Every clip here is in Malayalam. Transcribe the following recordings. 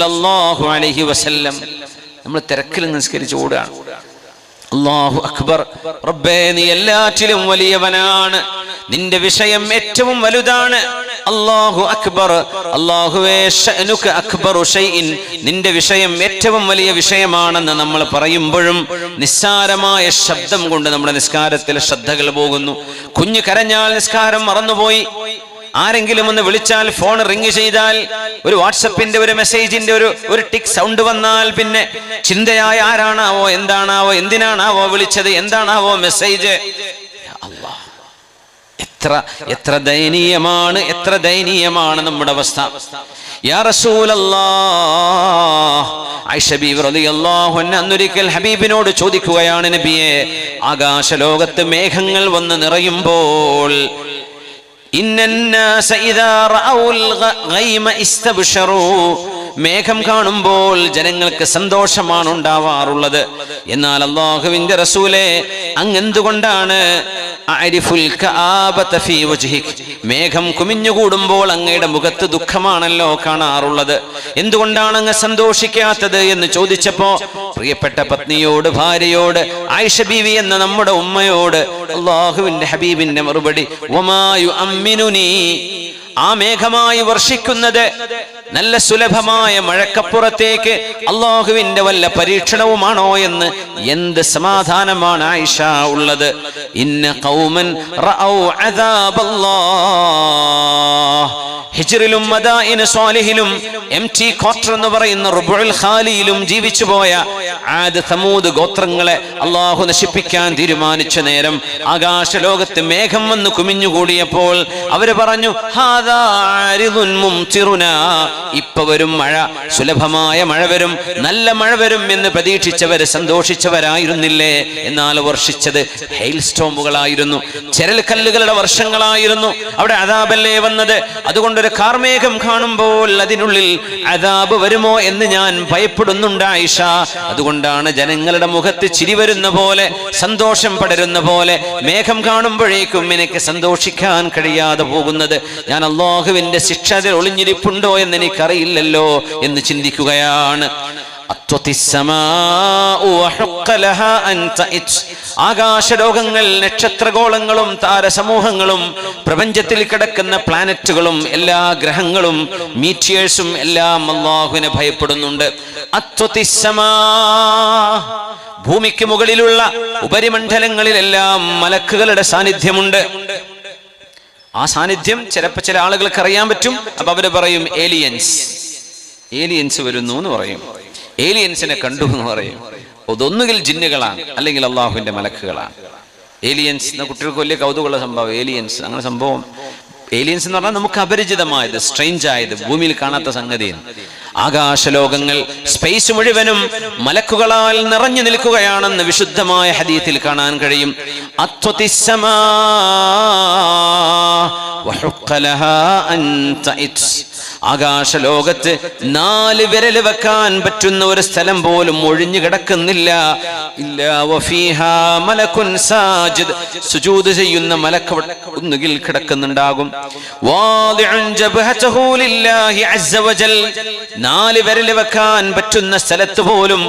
സല്ലല്ലാഹു അലൈഹി വസല്ലം. നമ്മൾ തിരക്കിൽ നിസ്കരിച്ച് ഓടുകയാണ്. അല്ലാഹു അക്ബർ. റബ്ബേ, നീ എല്ലാറ്റിലും വലിയവനാണ്, നിന്റെ വിഷയം ഏറ്റവും വലുതാണ്. അല്ലാഹു അക്ബർ. അല്ലാഹുവേ, ശഅനുക അക്ബറു ഷൈഇൻ, നിന്റെ വിഷയം ഏറ്റവും വലിയ വിഷയമാണെന്ന് നമ്മൾ പറയുമ്പോഴും നിസ്സാരമായ ശബ്ദം കൊണ്ട് നമ്മുടെ നിസ്കാരത്തിലെ ശ്രദ്ധകൾ പോകുന്നു. കുഞ്ഞ് കരഞ്ഞാൽ നിസ്കാരം മറന്നുപോയി. ആരെങ്കിലും ഒന്ന് വിളിച്ചാൽ, ഫോൺ റിങ് ചെയ്താൽ, ഒരു വാട്സപ്പിന്റെ ഒരു മെസ്സേജിന്റെ ഒരു ടിക് സൗണ്ട് വന്നാൽ പിന്നെ ചിന്തയായ ആരാണാവോ, എന്താണാവോ, എന്തിനാണാവോ വിളിച്ചത്, എന്താണാവോ മെസ്സേജ്. അല്ലാഹ്, എത്ര ദയനീയമാണ്, എത്ര ദയനീയമാണ് നമ്മുടെ അവസ്ഥ. യാ റസൂലല്ലാഹ്, ആയിഷ ബീവി റളിയല്ലാഹു അൻഹ അന്നൊരിക്കൽ ഹബീബിനോട് ചോദിക്കുകയാണ്, നബിയെ, ആകാശലോകത്ത് മേഘങ്ങൾ വന്ന് നിറയുമ്പോൾ മേഘം കാണുമ്പോൾ ജനങ്ങൾക്ക് സന്തോഷമാണ് ഉണ്ടാവാറുള്ളത്. എന്നാൽ അല്ലാഹുവിന്റെ റസൂലേ, അങ്ങെന്തുകൊണ്ടാണ് മേഘം കുമിഞ്ഞുകൂടുമ്പോൾ അങ്ങയുടെ മുഖത്ത് ദുഃഖമാണല്ലോ കാണാറുള്ളത്, എന്തുകൊണ്ടാണ് അങ്ങ് സന്തോഷിക്കാത്തത് എന്ന് ചോദിച്ചപ്പോ പ്രിയപ്പെട്ട പത്നിയോട്, ഭാര്യയോട്, ആയിഷ ബീവി എന്ന നമ്മുടെ ഉമ്മയോട് അല്ലാഹുവിന്റെ ഹബീബിന്റെ മറുപടി, വമായു അമ്മിനുനി, ആ മേഘമായി വർഷിക്കുന്നത് നല്ല സുലഭമായ മഴക്കപ്പുറത്തേക്ക് അല്ലാഹുവിന്റെ വല്ല പരീക്ഷണവുമാണോ എന്ന് എന്ത് സമാധാനമാണ് ആയിഷ ഉള്ളത്. ഇന്ന ഖൗമൻ റഔ അദാബല്ലാഹ്, ഹിജ്റിലും മദായിൻ സ്വാലിഹിലും MT ക്വാർട്ടർ എന്ന് പറയുന്ന റുബുൽ ഖാലിയിലും ജീവിച്ചു പോയ ആദ് സമൂദ് ഗോത്രങ്ങളെ അല്ലാഹു നശിപ്പിക്കാൻ തീരുമാനിച്ച നേരം ആകാശലോകത്ത് മേഘം വന്ന് കുമിഞ്ഞുകൂടിയപ്പോൾ അവര് പറഞ്ഞു, ഹാദാ ആരിദുൻ മുംതിറുനാ, ഇപ്പൊ വരും മഴ, സുലഭമായ മഴ വരും, നല്ല മഴ വരും എന്ന് പ്രതീക്ഷിച്ചവര് സന്തോഷിച്ചവരായിരുന്നില്ലേ? എന്നാൽ വർഷിച്ചത് ഹെയിൽ സ്റ്റോമുകളായിരുന്നു, ചെരൽ കല്ലുകളുടെ വർഷങ്ങളായിരുന്നു. അവിടെ അദാബല്ലേ വന്നത്. അതുകൊണ്ടൊരു കാർമേഘം കാണുമ്പോൾ അതിനുള്ളിൽ അദാബ് വരുമോ എന്ന് ഞാൻ ഭയപ്പെടുന്നുണ്ട് ആയിഷ. അതുകൊണ്ടാണ് ജനങ്ങളുടെ മുഖത്ത് ചിരി വരുന്ന പോലെ, സന്തോഷം പടരുന്ന പോലെ മേഘം കാണുമ്പോഴേക്കും എനിക്ക് സന്തോഷിക്കാൻ കഴിയാതെ പോകുന്നത്. ഞാൻ അല്ലാഹുവിന്റെ ശിക്ഷ അതിൽ ഒളിഞ്ഞിരിപ്പുണ്ടോ എന്ന് എനിക്കറിയില്ലല്ലോ എന്ന് ചിന്തിക്കുകയാണ്. ആകാശലോകങ്ങൾ, നക്ഷത്രഗോളങ്ങളും താരസമൂഹങ്ങളും പ്രപഞ്ചത്തിൽ കിടക്കുന്ന പ്ലാനറ്റുകളും എല്ലാ ഗ്രഹങ്ങളും മീറ്റിയേഴ്സും എല്ലാം അല്ലാഹുവിനെ ഭയപ്പെടുന്നുണ്ട്. ഭൂമിക്ക് മുകളിലുള്ള ഉപരിമണ്ഡലങ്ങളിലെല്ലാം മലക്കുകളുടെ സാന്നിധ്യമുണ്ട്. ആ സാന്നിധ്യം ചിലപ്പോൾ ചില ആളുകൾക്ക് അറിയാൻ പറ്റും. അപ്പൊ അവര് പറയും, ഏലിയൻസ് വരുന്നു എന്ന് പറയും, ഏലിയൻസിനെ കണ്ടു എന്ന് പറയും. അതൊന്നുകിൽ ജിന്നുകളാണ്, അല്ലെങ്കിൽ അള്ളാഹുവിന്റെ മലക്കുകളാണ്. ഏലിയൻസ് എന്ന കുട്ടികൾക്ക് വലിയ കൗതുകമുള്ള സംഭവം. ഏലിയൻസ് അങ്ങനെ സംഭവം, ഏലിയൻസ് എന്ന് പറഞ്ഞാൽ നമുക്ക് അപരിചിതമായത്, സ്ട്രേഞ്ച് ആയത്, ഭൂമിയിൽ കാണാത്ത സംഗതിയാണ്. ആകാശലോകങ്ങൾ, സ്പേസ് മുഴുവനും മലക്കുകളാൽ നിറഞ്ഞു നിൽക്കുകയാണെന്ന് വിശുദ്ധമായ ഹദീത്തിൽ കാണാൻ കഴിയും. ആകാശലോകത്ത് 4 വിരൽ വെക്കാൻ പറ്റുന്ന ഒരു സ്ഥലം പോലും ഒഴിഞ്ഞു കിടക്കുന്നില്ല. സുജൂദ് ചെയ്യുന്ന മലക്ക് ഒന്നുകിൽ കിടക്കുന്നുണ്ടാകും. 4 വിരൽ വെക്കാൻ പറ്റുന്ന സ്ഥലത്ത് പോലും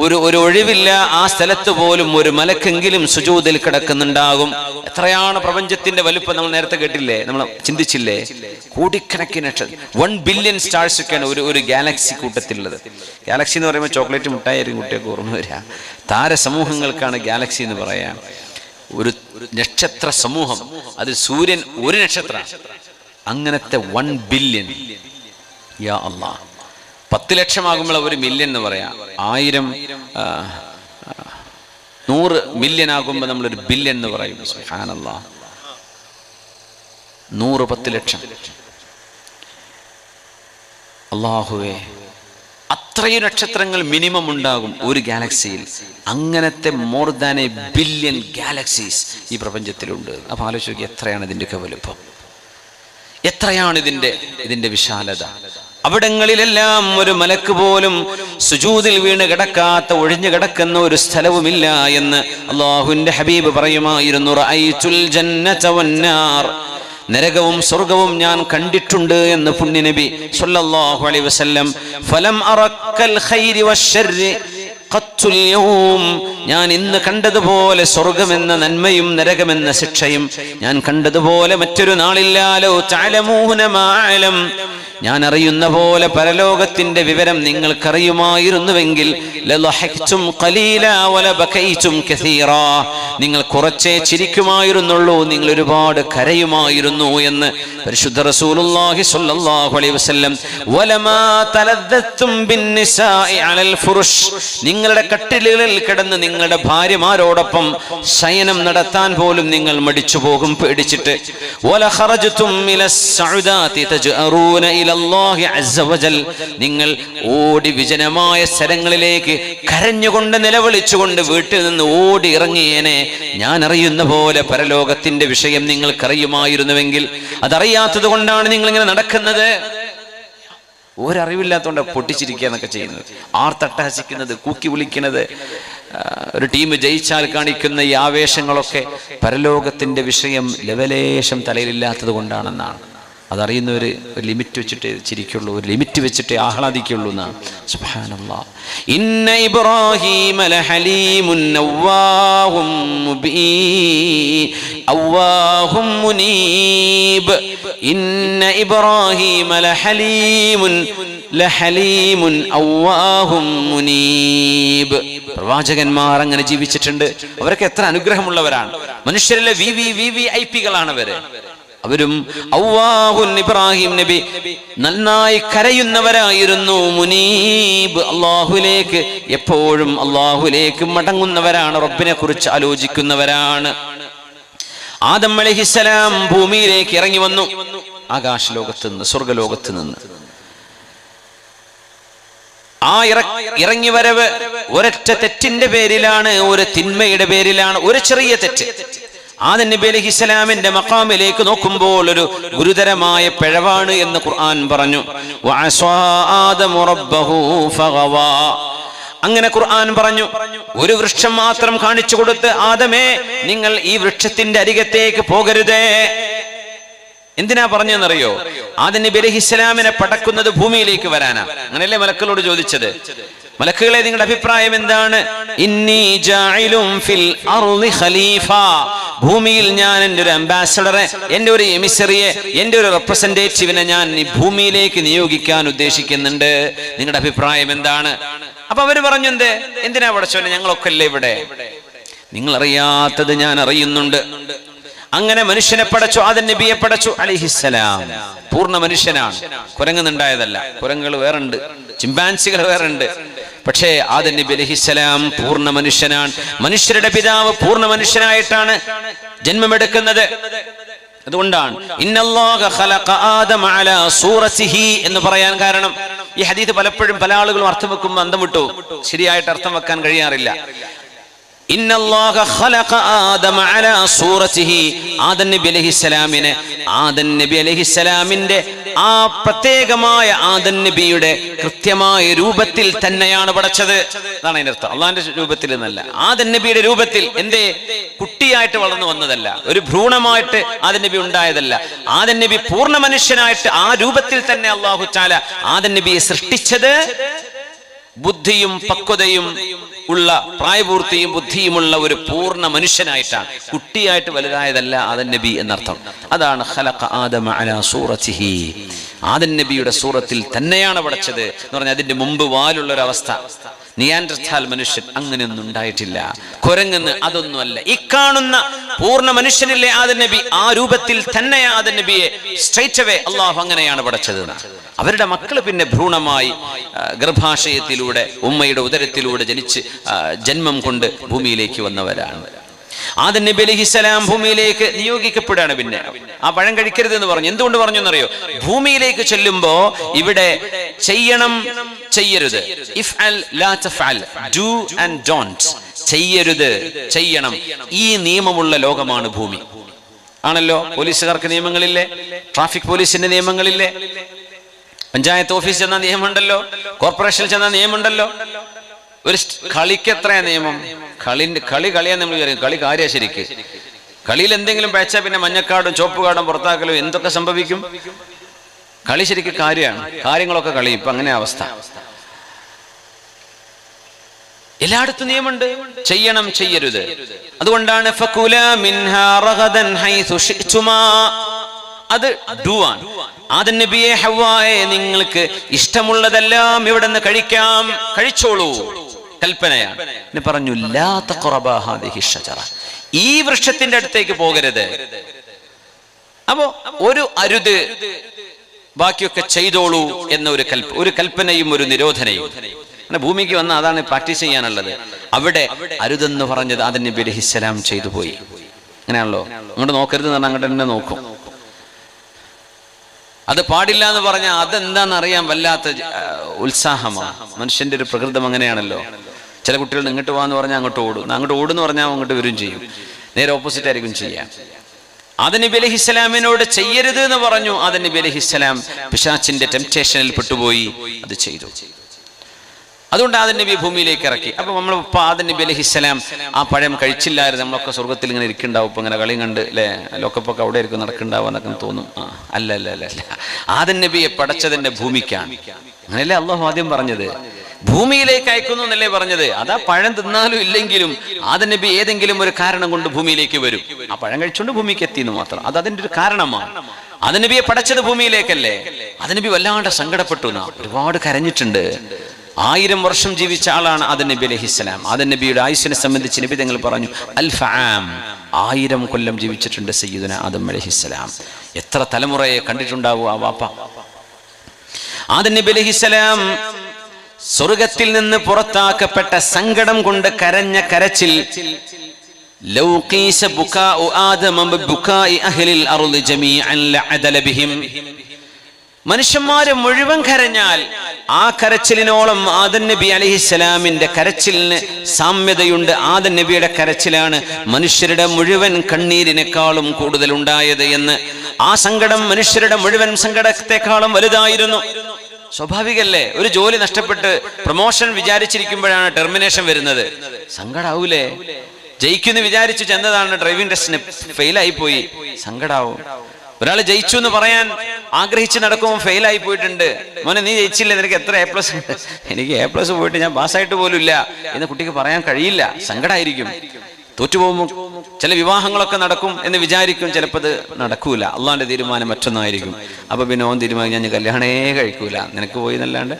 ഒരു ഒഴിവില്ല. ആ സ്ഥലത്ത് പോലും ഒരു മലക്കെങ്കിലും സുജൂദിൽ കിടക്കുന്നുണ്ടാകും. എത്രയാണ് പ്രപഞ്ചത്തിന്റെ വലുപ്പം നമ്മൾ നേരത്തെ കേട്ടില്ലേ, നമ്മൾ ചിന്തിച്ചില്ലേ? കോടിക്കണക്കിന് 1 ബില്യൺ സ്റ്റാർസ് ഒക്കെയാണ് ഒരു ഗാലക്സി കൂട്ടത്തിലുള്ളത്. ഗാലക്സി എന്ന് പറയുമ്പോൾ ചോക്ലേറ്റ് മിഠായിരിക്കും കുട്ടിയൊക്കെ ഓർമ്മ വരിക. താരസമൂഹങ്ങൾക്കാണ് ഗാലക്സി എന്ന് പറയാം. ഒരു നക്ഷത്ര സമൂഹം, അതിൽ സൂര്യൻ ഒരു നക്ഷത്രം, അങ്ങനത്തെ 1 ബില്യൺ. യാ അല്ലാഹ്, 10 ലക്ഷമാകുമ്പോൾ 1 മില്യൺ എന്ന് പറയാം. 1000 100 മില്യൺ ആകുമ്പോൾ നമ്മളൊരു ബില്യൺ എന്ന് പറയും. സുബ്ഹാനല്ലാഹ്, 100 10 ലക്ഷം. അല്ലാഹുവേ, അത്രയും നക്ഷത്രങ്ങൾ മിനിമം ഉണ്ടാകും ഒരു ഗാലക്സിയിൽ. അങ്ങനത്തെ more than A billion galaxies ഈ പ്രപഞ്ചത്തിലുണ്ട്. അപ്പൊ ആലോചിക്കുക, എത്രയാണ് ഇതിൻ്റെയൊക്കെ വലുപ്പം, എത്രയാണ് ഇതിന്റെ വിശാലത. അവിടങ്ങളിലെല്ലാം ഒരു മലക്ക് പോലും സുജൂദിൽ വീണ് കിടക്കാത്ത, ഒഴിഞ്ഞു കിടക്കുന്ന ഒരു സ്ഥലവുമില്ല എന്ന് അല്ലാഹുവിന്റെ ഹബീബ് പറയുമായിരുന്നു. റഅയ്തുൽ ജന്നത വന്നാർ, നരകവും സ്വർഗവും ഞാൻ കണ്ടിട്ടുണ്ട് എന്ന് പുണ്യനബി സല്ലല്ലാഹു അലൈഹി വസല്ലം. ഫലം അറക്കൽ ഖൈരി വശർരി ഖത്തുൽ യൗം, ഞാൻ ഇന്ന് കണ്ടതുപോലെ സ്വർഗമെന്ന നന്മയും നരകമെന്ന ശിക്ഷയും ഞാൻ കണ്ടതുപോലെ മറ്റൊരു നാളില്ലാലോ തഅലമൂന മാ അഅലം, ഞാൻ അറിയുന്ന പോലെ പരലോകത്തിന്റെ വിവരം നിങ്ങൾക്കറിയുമായിരുന്നുവെങ്കിൽ ലളഹക്തും ഖലീലാ വലബകൈതും കസീറാ, നിങ്ങൾ കുറച്ചേ ചിരിക്കുമായിരുന്നുള്ളൂ, നിങ്ങൾ ഒരുപാട് കരയുമായിരുന്നു എന്ന് പരിശുദ്ധ റസൂലുള്ളാഹി സ്വല്ലല്ലാഹു അലൈഹി വസല്ലം. വലമാ തലദ്ദതും ബിന്നിസാഇ അലൽ ഫുറുഷ്, നിങ്ങളുടെ കട്ടിലുകളിൽ കിടന്ന് നിങ്ങളുടെ ഭാര്യമാരോടൊപ്പം ശയനം നടത്താൻ പോലും നിങ്ങൾ മടിച്ചു പോകും പേടിച്ചിട്ട്. വലഖറജ്തും മിലസ് സഉദാതി തജ്അറൂന ഇലല്ലാഹി അസ്സ വജൽ, നിങ്ങൾ ഓടി വിജനമായ സ്ഥലങ്ങളിലേക്ക് കരഞ്ഞുകൊണ്ട് നിലവിളിച്ചുകൊണ്ട് വീട്ടിൽ നിന്ന് ഓടി ഇറങ്ങിയേനെ. ഞാൻ അറിയുന്ന പോലെ പരലോകത്തിന്റെ വിഷയം നിങ്ങൾക്കറിയുമായിരുന്നുവെങ്കിൽ, അതറിയാത്തത് കൊണ്ടാണ് നിങ്ങൾ ഇങ്ങനെ നടക്കുന്നത്. ഒരറിവില്ലാത്തതുകൊണ്ട് പൊട്ടിച്ചിരിക്കുക എന്നൊക്കെ ചെയ്യുന്നത്, ആർത്തട്ടഹസിക്കുന്നത്, കൂക്കി വിളിക്കുന്നത്, ഒരു ടീം ജയിച്ചാൽ കാണിക്കുന്ന ഈ ആവേശങ്ങളൊക്കെ പരലോകത്തിന്റെ വിഷയം ലവലേശം തലയിലില്ലാത്തത് കൊണ്ടാണെന്നാണ്. അതറിയുന്നവർ ഒരു ലിമിറ്റ് വെച്ചിട്ട് ചിരിക്കുള്ളൂ, ഒരു ലിമിറ്റ് വെച്ചിട്ട് ആഹ്ലാദിക്കുള്ളൂ എന്നാണ്. സുബ്ഹാനല്ലാഹ്. ഇന്ന ഇബ്രാഹീമ ലഹലീമുൻ അവ്വാഹും അവ്വാഹും മുനീബ്. ഇന്ന ഇബ്രാഹീമ ലഹലീമുൻ അവ്വാഹും മുനീബ്. പ്രവാചകന്മാർ അങ്ങനെ ജീവിച്ചിട്ടുണ്ട്. അവരൊക്കെ എത്ര അനുഗ്രഹമുള്ളവരാണ്. മനുഷ്യരിലെ വിവിഐപികളാണ് അവര്. അവരും അവ്വാഹുൻ, ഇബ്രാഹിം നബി നന്നായി കരയുന്നവരായിരുന്നു. മുനീബ്, അള്ളാഹുലേക്ക് എപ്പോഴും അള്ളാഹുലേക്ക് മടങ്ങുന്നവരാണ്, റബ്ബിനെ കുറിച്ച് ആലോചിക്കുന്നവരാണ്. ആദം അലൈഹിസ്സലാം ഭൂമിയിലേക്ക് ഇറങ്ങി വന്നു, ആകാശലോകത്ത് നിന്ന്, സ്വർഗലോകത്ത് നിന്ന്. ആ ഇറങ്ങി വരവ് ഒരൊറ്റ തെറ്റിന്റെ പേരിലാണ്, ഒരു തിന്മയുടെ പേരിലാണ്, ഒരു ചെറിയ തെറ്റ്. ആദം നബി അലൈഹിസ്സലാമിന്റെ മഖാമിലേക്ക് നോക്കുമ്പോൾ ഒരു ഗുരുതരമായ പിഴവാണ് എന്ന് ഖുർആൻ പറഞ്ഞു. വഅസാ ആദമു റബ്ബഹു ഫഗവാ. അങ്ങനെ ഖുർആൻ പറഞ്ഞു, ഒരു വൃക്ഷം മാത്രം കാണിച്ചു കൊടുത്ത്, ആദമേ നിങ്ങൾ ഈ വൃക്ഷത്തിന്റെ അരികത്തേക്ക് പോകരുതേ. എന്തിനാ പറഞ്ഞെന്നറിയോ? ആദം നബി അലൈഹിസ്സലാമിനെ പടക്കുന്നത് ഭൂമിയിലേക്ക് വരാനാ. അങ്ങനെയല്ലേ മലക്കുകളോട് ചോദിച്ചത്? മലക്കുകളെ, നിങ്ങളുടെ അഭിപ്രായം എന്താണ്? ഇന്നി ജാഇലുൻ ഫിൽ അർളി ഖലീഫ, ഭൂമിയിൽ ഞാൻ എൻ്റെ ഒരു അംബാസഡറെ, എൻ്റെ ഒരു എമിസറിയെ, എൻ്റെ ഒരു റെപ്രസെന്റേറ്റീവിനെ ഞാൻ ഈ ഭൂമിയിലേക്ക് നിയോഗിക്കാൻ ഉദ്ദേശിക്കുന്നുണ്ട്. നിങ്ങളുടെ അഭിപ്രായം എന്താണ്? അപ്പൊ അവര് പറഞ്ഞു, എന്തിനാ പടച്ചോനെ, ഞങ്ങളൊക്കെ അല്ലേ ഇവിടെ, നിങ്ങൾ അറിയാത്തത് ഞാൻ അറിയുന്നുണ്ട്. അങ്ങനെ മനുഷ്യനെ പടച്ചു, ആദം നബിയെ പടച്ചു അലൈഹിസ്സലാം. പൂർണ്ണ മനുഷ്യനാണ്, കുരങ്ങുന്നുണ്ടായതല്ല. കുരങ്ങുകൾ വേറുണ്ട്, ചിമ്പാൻസികൾ വേറുണ്ട്. പക്ഷേ ആദം നബി അലൈഹിസ്സലാം പൂർണ്ണ മനുഷ്യനാണ്. മനുഷ്യരുടെ പിതാവ് പൂർണ്ണ മനുഷ്യനായിട്ടാണ് ജന്മമെടുക്കുന്നത്. അതുകൊണ്ടാണ് ഇന്നല്ലാഹ ഖലഖ ആദമ അലാ സൂറതിഹി എന്ന് പറയാൻ കാരണം. ഈ ഹദീസ് പലപ്പോഴും പല ആളുകളും അർത്ഥം വെക്കുമ്പോൾ അന്തം വിട്ടു, ശരിയായിട്ട് അർത്ഥം വെക്കാൻ കഴിയാറില്ല. ഇന്നല്ലാഹ ഖലഖ ആദമ അലാ സൂറതിഹി, ആദം നബി അലൈഹിസ്സലാമിനെ ആദം നബി അലൈഹിസ്സലാമിന്റെ ആ പ്രത്യേകമായ ആദം നബിയുടെ കൃത്യമായ രൂപത്തിൽ തന്നെയാണ് പടച്ചത്. അതാണ് അതിന്റെ അർത്ഥം. അള്ളാന്റെ രൂപത്തിൽ എന്നല്ല, ആദം നബിയുടെ രൂപത്തിൽ. എന്തേ? കുട്ടിയായിട്ട് വളർന്നു വന്നതല്ല, ഒരു ഭ്രൂണമായിട്ട് ആദം നബി ഉണ്ടായതല്ല. ആദം നബി പൂർണ്ണ മനുഷ്യനായിട്ട് ആ രൂപത്തിൽ തന്നെ അല്ലാഹു തആല ആദം നബിയെ സൃഷ്ടിച്ചത് ബുദ്ധിയും പക്വതയും ഉള്ള, പ്രായപൂർത്തിയും ബുദ്ധിയുമുള്ള ഒരു പൂർണ്ണ മനുഷ്യനായിട്ടാണ്, കുട്ടിയായിട്ട് വലുതായതല്ല ആദം നബി എന്നർത്ഥം. അതാണ് ഖലഖ ആദമ അലാ സൂറതിഹി, ആദം നബിയുടെ സൂറത്തിൽ തന്നെയാണ് പടച്ചത് എന്ന് പറഞ്ഞാൽ അതിന്റെ മുമ്പ് വാലുള്ളൊരവസ്ഥ. നിയാൻഡർഥാൽ മനുഷ്യൻ അങ്ങനെയൊന്നും ഉണ്ടായിട്ടില്ല. കുരങ്ങെന്ന് അതൊന്നുമല്ല. ഈ കാണുന്ന പൂർണ്ണ മനുഷ്യനിലെ ആദം നബി ആ രൂപത്തിൽ തന്നെ ആദം നബിയെ സ്ട്രൈറ്റ് അവേ അള്ളാഹു അങ്ങനെയാണ് പടച്ചത്. അവരുടെ മക്കൾ പിന്നെ ഭ്രൂണമായി ഗർഭാശയത്തിലൂടെ ഉമ്മയുടെ ഉദരത്തിലൂടെ ജനിച്ച് ജന്മം കൊണ്ട് ഭൂമിയിലേക്ക് വന്നവരാണ്. ആദം നബി അലൈഹിസ്സലാം ഭൂമിയിലേക്ക് നിയോഗിക്കപ്പെടുകയാണ്. പിന്നെ ആ പഴം കഴിക്കരുത് എന്ന് പറഞ്ഞു. എന്തുകൊണ്ട് പറഞ്ഞു എന്നറിയോ? ഭൂമിയിലേക്ക് ചെല്ലുമ്പോ ഇവിടെ ചെയ്യണം, ചെയ്യരുത്, ഇഫ്അൽ ലാ തഫ്അൽ, ഡു ആൻഡ് ഡോണ്ട്, ചെയ്യരുത്, ചെയ്യണം, ഈ നിയമമുള്ള ലോകമാണ് ഭൂമി. ആണല്ലോ. പോലീസുകാർക്ക് നിയമങ്ങളില്ലേ? ട്രാഫിക് പോലീസിന്റെ നിയമങ്ങളില്ലേ? പഞ്ചായത്ത് ഓഫീസ് ചെന്ന നിയമമുണ്ടല്ലോ, കോർപ്പറേഷനിൽ ചെന്ന നിയമമുണ്ടല്ലോ. ഒരു കളിക്ക് എത്രയാ നിയമം? കളിയാൻ നമ്മൾ വിചാരിക്കും കളി കാര്യ. ശരിക്ക് കളിയിൽ എന്തെങ്കിലും പേച്ചാൽ പിന്നെ മഞ്ഞക്കാടും ചുവപ്പ് കാടും പുറത്താക്കലും എന്തൊക്കെ സംഭവിക്കും? കളി ശരിക്കും കാര്യമാണ്, കാര്യങ്ങളൊക്കെ കളി. ഇപ്പൊ അങ്ങനെ അവസ്ഥ. എല്ലായിടത്തും നിയമമുണ്ട്, ചെയ്യണം ചെയ്യരുത്. അതുകൊണ്ടാണ് ഫകുലാ മിൻഹാ റഗദൻ ഹൈസു ശിഅ്തുമാ, അത് ഡുവാൻ. ആദം നബിയെ ഹവ്വായെ നിങ്ങൾക്ക് ഇഷ്ടമുള്ളതെല്ലാം ഇവിടെ നിന്ന് കഴിക്കാം, കഴിച്ചോളൂ, കൽപ്പനയാണ്. പിന്നെ പറഞ്ഞു ലാ തഖറബാ ഹാദിഹി ഷജറ, ഈ വൃക്ഷത്തിന്റെ അടുത്തേക്ക് പോകരുത്. അപ്പോ ഒരു അരുത്, ബാക്കിയൊക്കെ ചെയ്തോളൂ എന്ന ഒരു കൽപ്പനയും ഒരു നിരോധനയും. ഭൂമിക്ക് വന്ന അതാണ് പ്രാക്ടീസ് ചെയ്യാനുള്ളത്. അവിടെ അരുതെന്ന് പറഞ്ഞത് ആദം നബി അലൈഹിസ്സലാം ചെയ്തു പോയി. അങ്ങനെയാണല്ലോ, അങ്ങോട്ട് നോക്കരുത് എന്ന് പറഞ്ഞാൽ അങ്ങോട്ട് തന്നെ നോക്കും. അത് പാടില്ല എന്ന് പറഞ്ഞാൽ അതെന്താന്ന് അറിയാൻ വല്ലാത്ത ഉത്സാഹമാണ്. മനുഷ്യന്റെ ഒരു പ്രകൃതം അങ്ങനെയാണല്ലോ. ചില കുട്ടികൾ ഇങ്ങോട്ട് പോകാന്ന് പറഞ്ഞാൽ അങ്ങോട്ട് ഓടും, അങ്ങോട്ട് ഓടുന്ന് പറഞ്ഞാൽ അങ്ങോട്ട് വരും ചെയ്യും. നേരെ ഓപ്പോസിറ്റ് ആയിരിക്കും ചെയ്യാം. ആദം നബി അലൈഹിസ്സലാമിനോട് ചെയ്യരുത് എന്ന് പറഞ്ഞു. ആദം നബി അലൈഹിസ്സലാം പിശാചിന്റെ ടെംപ്റ്റേഷനിൽ പെട്ടുപോയി, അത് ചെയ്തു. അതുകൊണ്ട് ആദം നബി ഭൂമിയിലേക്ക് ഇറക്കി. അപ്പൊ നമ്മൾ ആദം നബി അലൈഹിസ്സലാം ആ പഴം കഴിച്ചില്ലായിരുന്നു, നമ്മളൊക്കെ സ്വർഗത്തിൽ ഇങ്ങനെ ഇരിക്കുന്നുണ്ടാവും. ഇപ്പൊ ഇങ്ങനെ കളി കണ്ട് അല്ലെ, ലോക്കപ്പൊക്കെ അവിടെ ഇരിക്കും നടക്കുന്നുണ്ടാവും എന്നൊക്കെ തോന്നും. അല്ല അല്ല അല്ല അല്ല, ആദം നബിയെ പടച്ചതിന്റെ ഭൂമിക്കാണ്. അങ്ങനെയല്ലേ അള്ളാഹു ആദ്യം പറഞ്ഞത്? ഭൂമിയിലേക്ക് അയക്കുന്നു എന്നല്ലേ പറഞ്ഞത്? അതാ പഴം തിന്നാലും ഇല്ലെങ്കിലും ആദം നബി ഏതെങ്കിലും ഒരു കാരണം കൊണ്ട് ഭൂമിയിലേക്ക് വരും. ആ പഴം കഴിച്ചുകൊണ്ട് ഭൂമിക്ക് എത്തി എന്ന് മാത്രം. അത് അതിന്റെ ഒരു കാരണമാണ്. ആദം നബിയെ പടച്ചത് ഭൂമിയിലേക്കല്ലേ. ആദം നബി വല്ലാണ്ട് സങ്കടപ്പെട്ടു, ഒരുപാട് കരഞ്ഞിട്ടുണ്ട്. 1000 വർഷം ജീവിച്ച ആളാണ് ആദം നബി അലൈഹിസ്സലാം. ആദം നബിയുടെ ആയുസ്സിനെ സംബന്ധിച്ച് നബി തങ്ങൾ പറഞ്ഞു അൽഫ ആം, 1000 കൊല്ലം ജീവിച്ചിട്ടുണ്ട് സയ്യിദുന ആദം അലൈഹിസ്സലാം. എത്ര തലമുറയെ കണ്ടിട്ടുണ്ടാവും ആ വാപ്പ. ആദം നബി അലൈഹിസ്സലാം സ്വർഗത്തിൽ നിന്ന് പുറത്താക്കപ്പെട്ട സങ്കടം കൊണ്ട് കരഞ്ഞ കരച്ചിൽ ലൗ ഖീസ ബുകാഉ ആദമ ബിബുകാഇ അഹ്ലിൽ അർളി ജമീഅൻ ലഅദല ബിഹിം, മനുഷ്യന്മാര് മുഴുവൻ കരഞ്ഞാൽ ആ കരച്ചിലിനോളം ആദം നബി അലൈഹിസ്സലാമിന്റെ കരച്ചിലിന് സാമ്യതയുണ്ട്. ആദം നബിയുടെ കരച്ചിലാണ് മനുഷ്യരുടെ മുഴുവൻ കണ്ണീരിനേക്കാളും കൂടുതൽ ഉണ്ടായത് എന്ന്. ആ സങ്കടം മനുഷ്യരുടെ മുഴുവൻ സങ്കടത്തെക്കാളും വലുതായിരുന്നു. സ്വാഭാവികല്ലേ, ഒരു ജോലി നഷ്ടപ്പെട്ട് പ്രൊമോഷൻ വിചാരിച്ചിരിക്കുമ്പോഴാണ് ടെർമിനേഷൻ വരുന്നത്. സങ്കടാവൂലേ? ജയിക്കുന്ന് വിചാരിച്ചു ചെന്നതാണ്, ഡ്രൈവിംഗ് ടെസ്റ്റിന് ഫെയിലായി പോയി, സങ്കടാവും. ഒരാൾ ജയിച്ചു എന്ന് പറയാൻ ആഗ്രഹിച്ച് നടക്കുമ്പോൾ ഫെയിലായി പോയിട്ടുണ്ട്. മോനെ നീ ജയിച്ചില്ല, നിനക്ക് എത്ര A+? എനിക്ക് A+ പോയിട്ട് ഞാൻ പാസ്സായിട്ട് പോലും ഇല്ല എന്ന് കുട്ടിക്ക് പറയാൻ കഴിയില്ല, സങ്കടമായിരിക്കും. തോറ്റുപോകുമ്പോൾ ചില വിവാഹങ്ങളൊക്കെ നടക്കും എന്ന് വിചാരിക്കും, ചിലപ്പോൾ അത് നടക്കൂല. അള്ളാന്റെ തീരുമാനം മറ്റൊന്നായിരിക്കും. അപ്പൊ പിന്നെ ഓൻ തീരുമാനം ഞാൻ കല്യാണേ കഴിക്കൂല, നിനക്ക് പോയി എന്നല്ലാണ്ട്.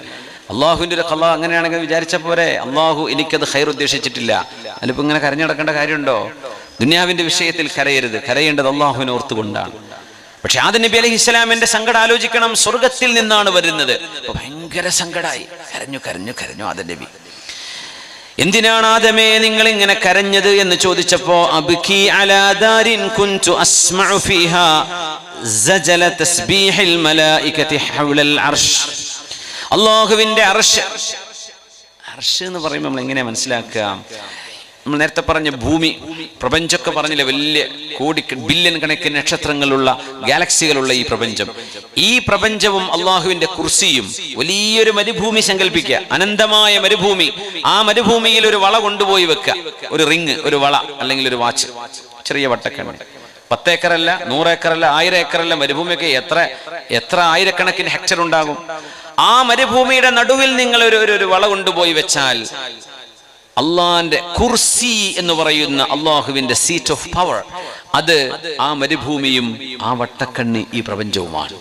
അള്ളാഹുവിന്റെ ഒരു ഖള അങ്ങനെയാണെങ്കിൽ വിചാരിച്ച പോരെ. അള്ളാഹു എനിക്കത് ഖൈർ ഉദ്ദേശിച്ചിട്ടില്ല. അതിലിപ്പോ ഇങ്ങനെ കരഞ്ഞു നടക്കേണ്ട കാര്യമുണ്ടോ? ദുനിയാവിന്റെ വിഷയത്തിൽ കരയരുത്, കരയേണ്ടത് അള്ളാഹുവിനെ ഓർത്തുകൊണ്ടാണ്. പക്ഷെ ആദം നബി അലൈഹിസ്സലാമിന്റെ സങ്കടം ആലോചിക്കണം, സ്വർഗത്തിൽ നിന്നാണ് വരുന്നത്. ഭയങ്കര സങ്കടായി, കരഞ്ഞു കരഞ്ഞു കരഞ്ഞു ആദം നബി. എന്തിനാണ് ആദമേ നിങ്ങൾ ഇങ്ങനെ കരഞ്ഞത് എന്ന് ചോദിച്ചപ്പോ അബ്കി അലാ ദാരിൻ കുൻതു അസ്മഉ ഫീഹാ സജല തസ്ബീഹിൽ മലായികതി ഹൗലൽ അർശ്. അല്ലാഹുവിന്റെ അർശ്, അർശ് എന്ന് പറയുമ്പോൾ നമ്മൾ എങ്ങനെ മനസ്സിലാക്കുക? നമ്മൾ നേരത്തെ പറഞ്ഞ ഭൂമി, പ്രപഞ്ചമൊക്കെ പറഞ്ഞില്ലേ, വലിയ ബില്യൺ കണക്കിന് നക്ഷത്രങ്ങളുള്ള ഗാലക്സികളുള്ള ഈ പ്രപഞ്ചം. ഈ പ്രപഞ്ചവും അള്ളാഹുവിന്റെ കുർസിയും വലിയൊരു മരുഭൂമി സങ്കല്പിക്കുക, അനന്തമായ മരുഭൂമി. ആ മരുഭൂമിയിൽ ഒരു വള കൊണ്ടുപോയി വെക്കുക, ഒരു റിങ്, ഒരു വള അല്ലെങ്കിൽ ഒരു വാച്ച്, ചെറിയ വട്ടക്കണ്ണി. 10 ഏക്കറല്ല, 100 ഏക്കറല്ല, 1000 ഏക്കറല്ല, മരുഭൂമിയൊക്കെ എത്ര ആയിരക്കണക്കിന് ഹെക്ടർ ഉണ്ടാകും. ആ മരുഭൂമിയുടെ നടുവിൽ നിങ്ങൾ ഒരു വള കൊണ്ടുപോയി വെച്ചാൽ അള്ളാന്റെ കുർസി എന്ന് പറയുന്ന അള്ളാഹുവിന്റെ സീറ്റ് ഓഫ് പവർ, അത് ആ മരുഭൂമിയും ആ വട്ടക്കണ്ണി ഈ പ്രപഞ്ചവുമാണ്.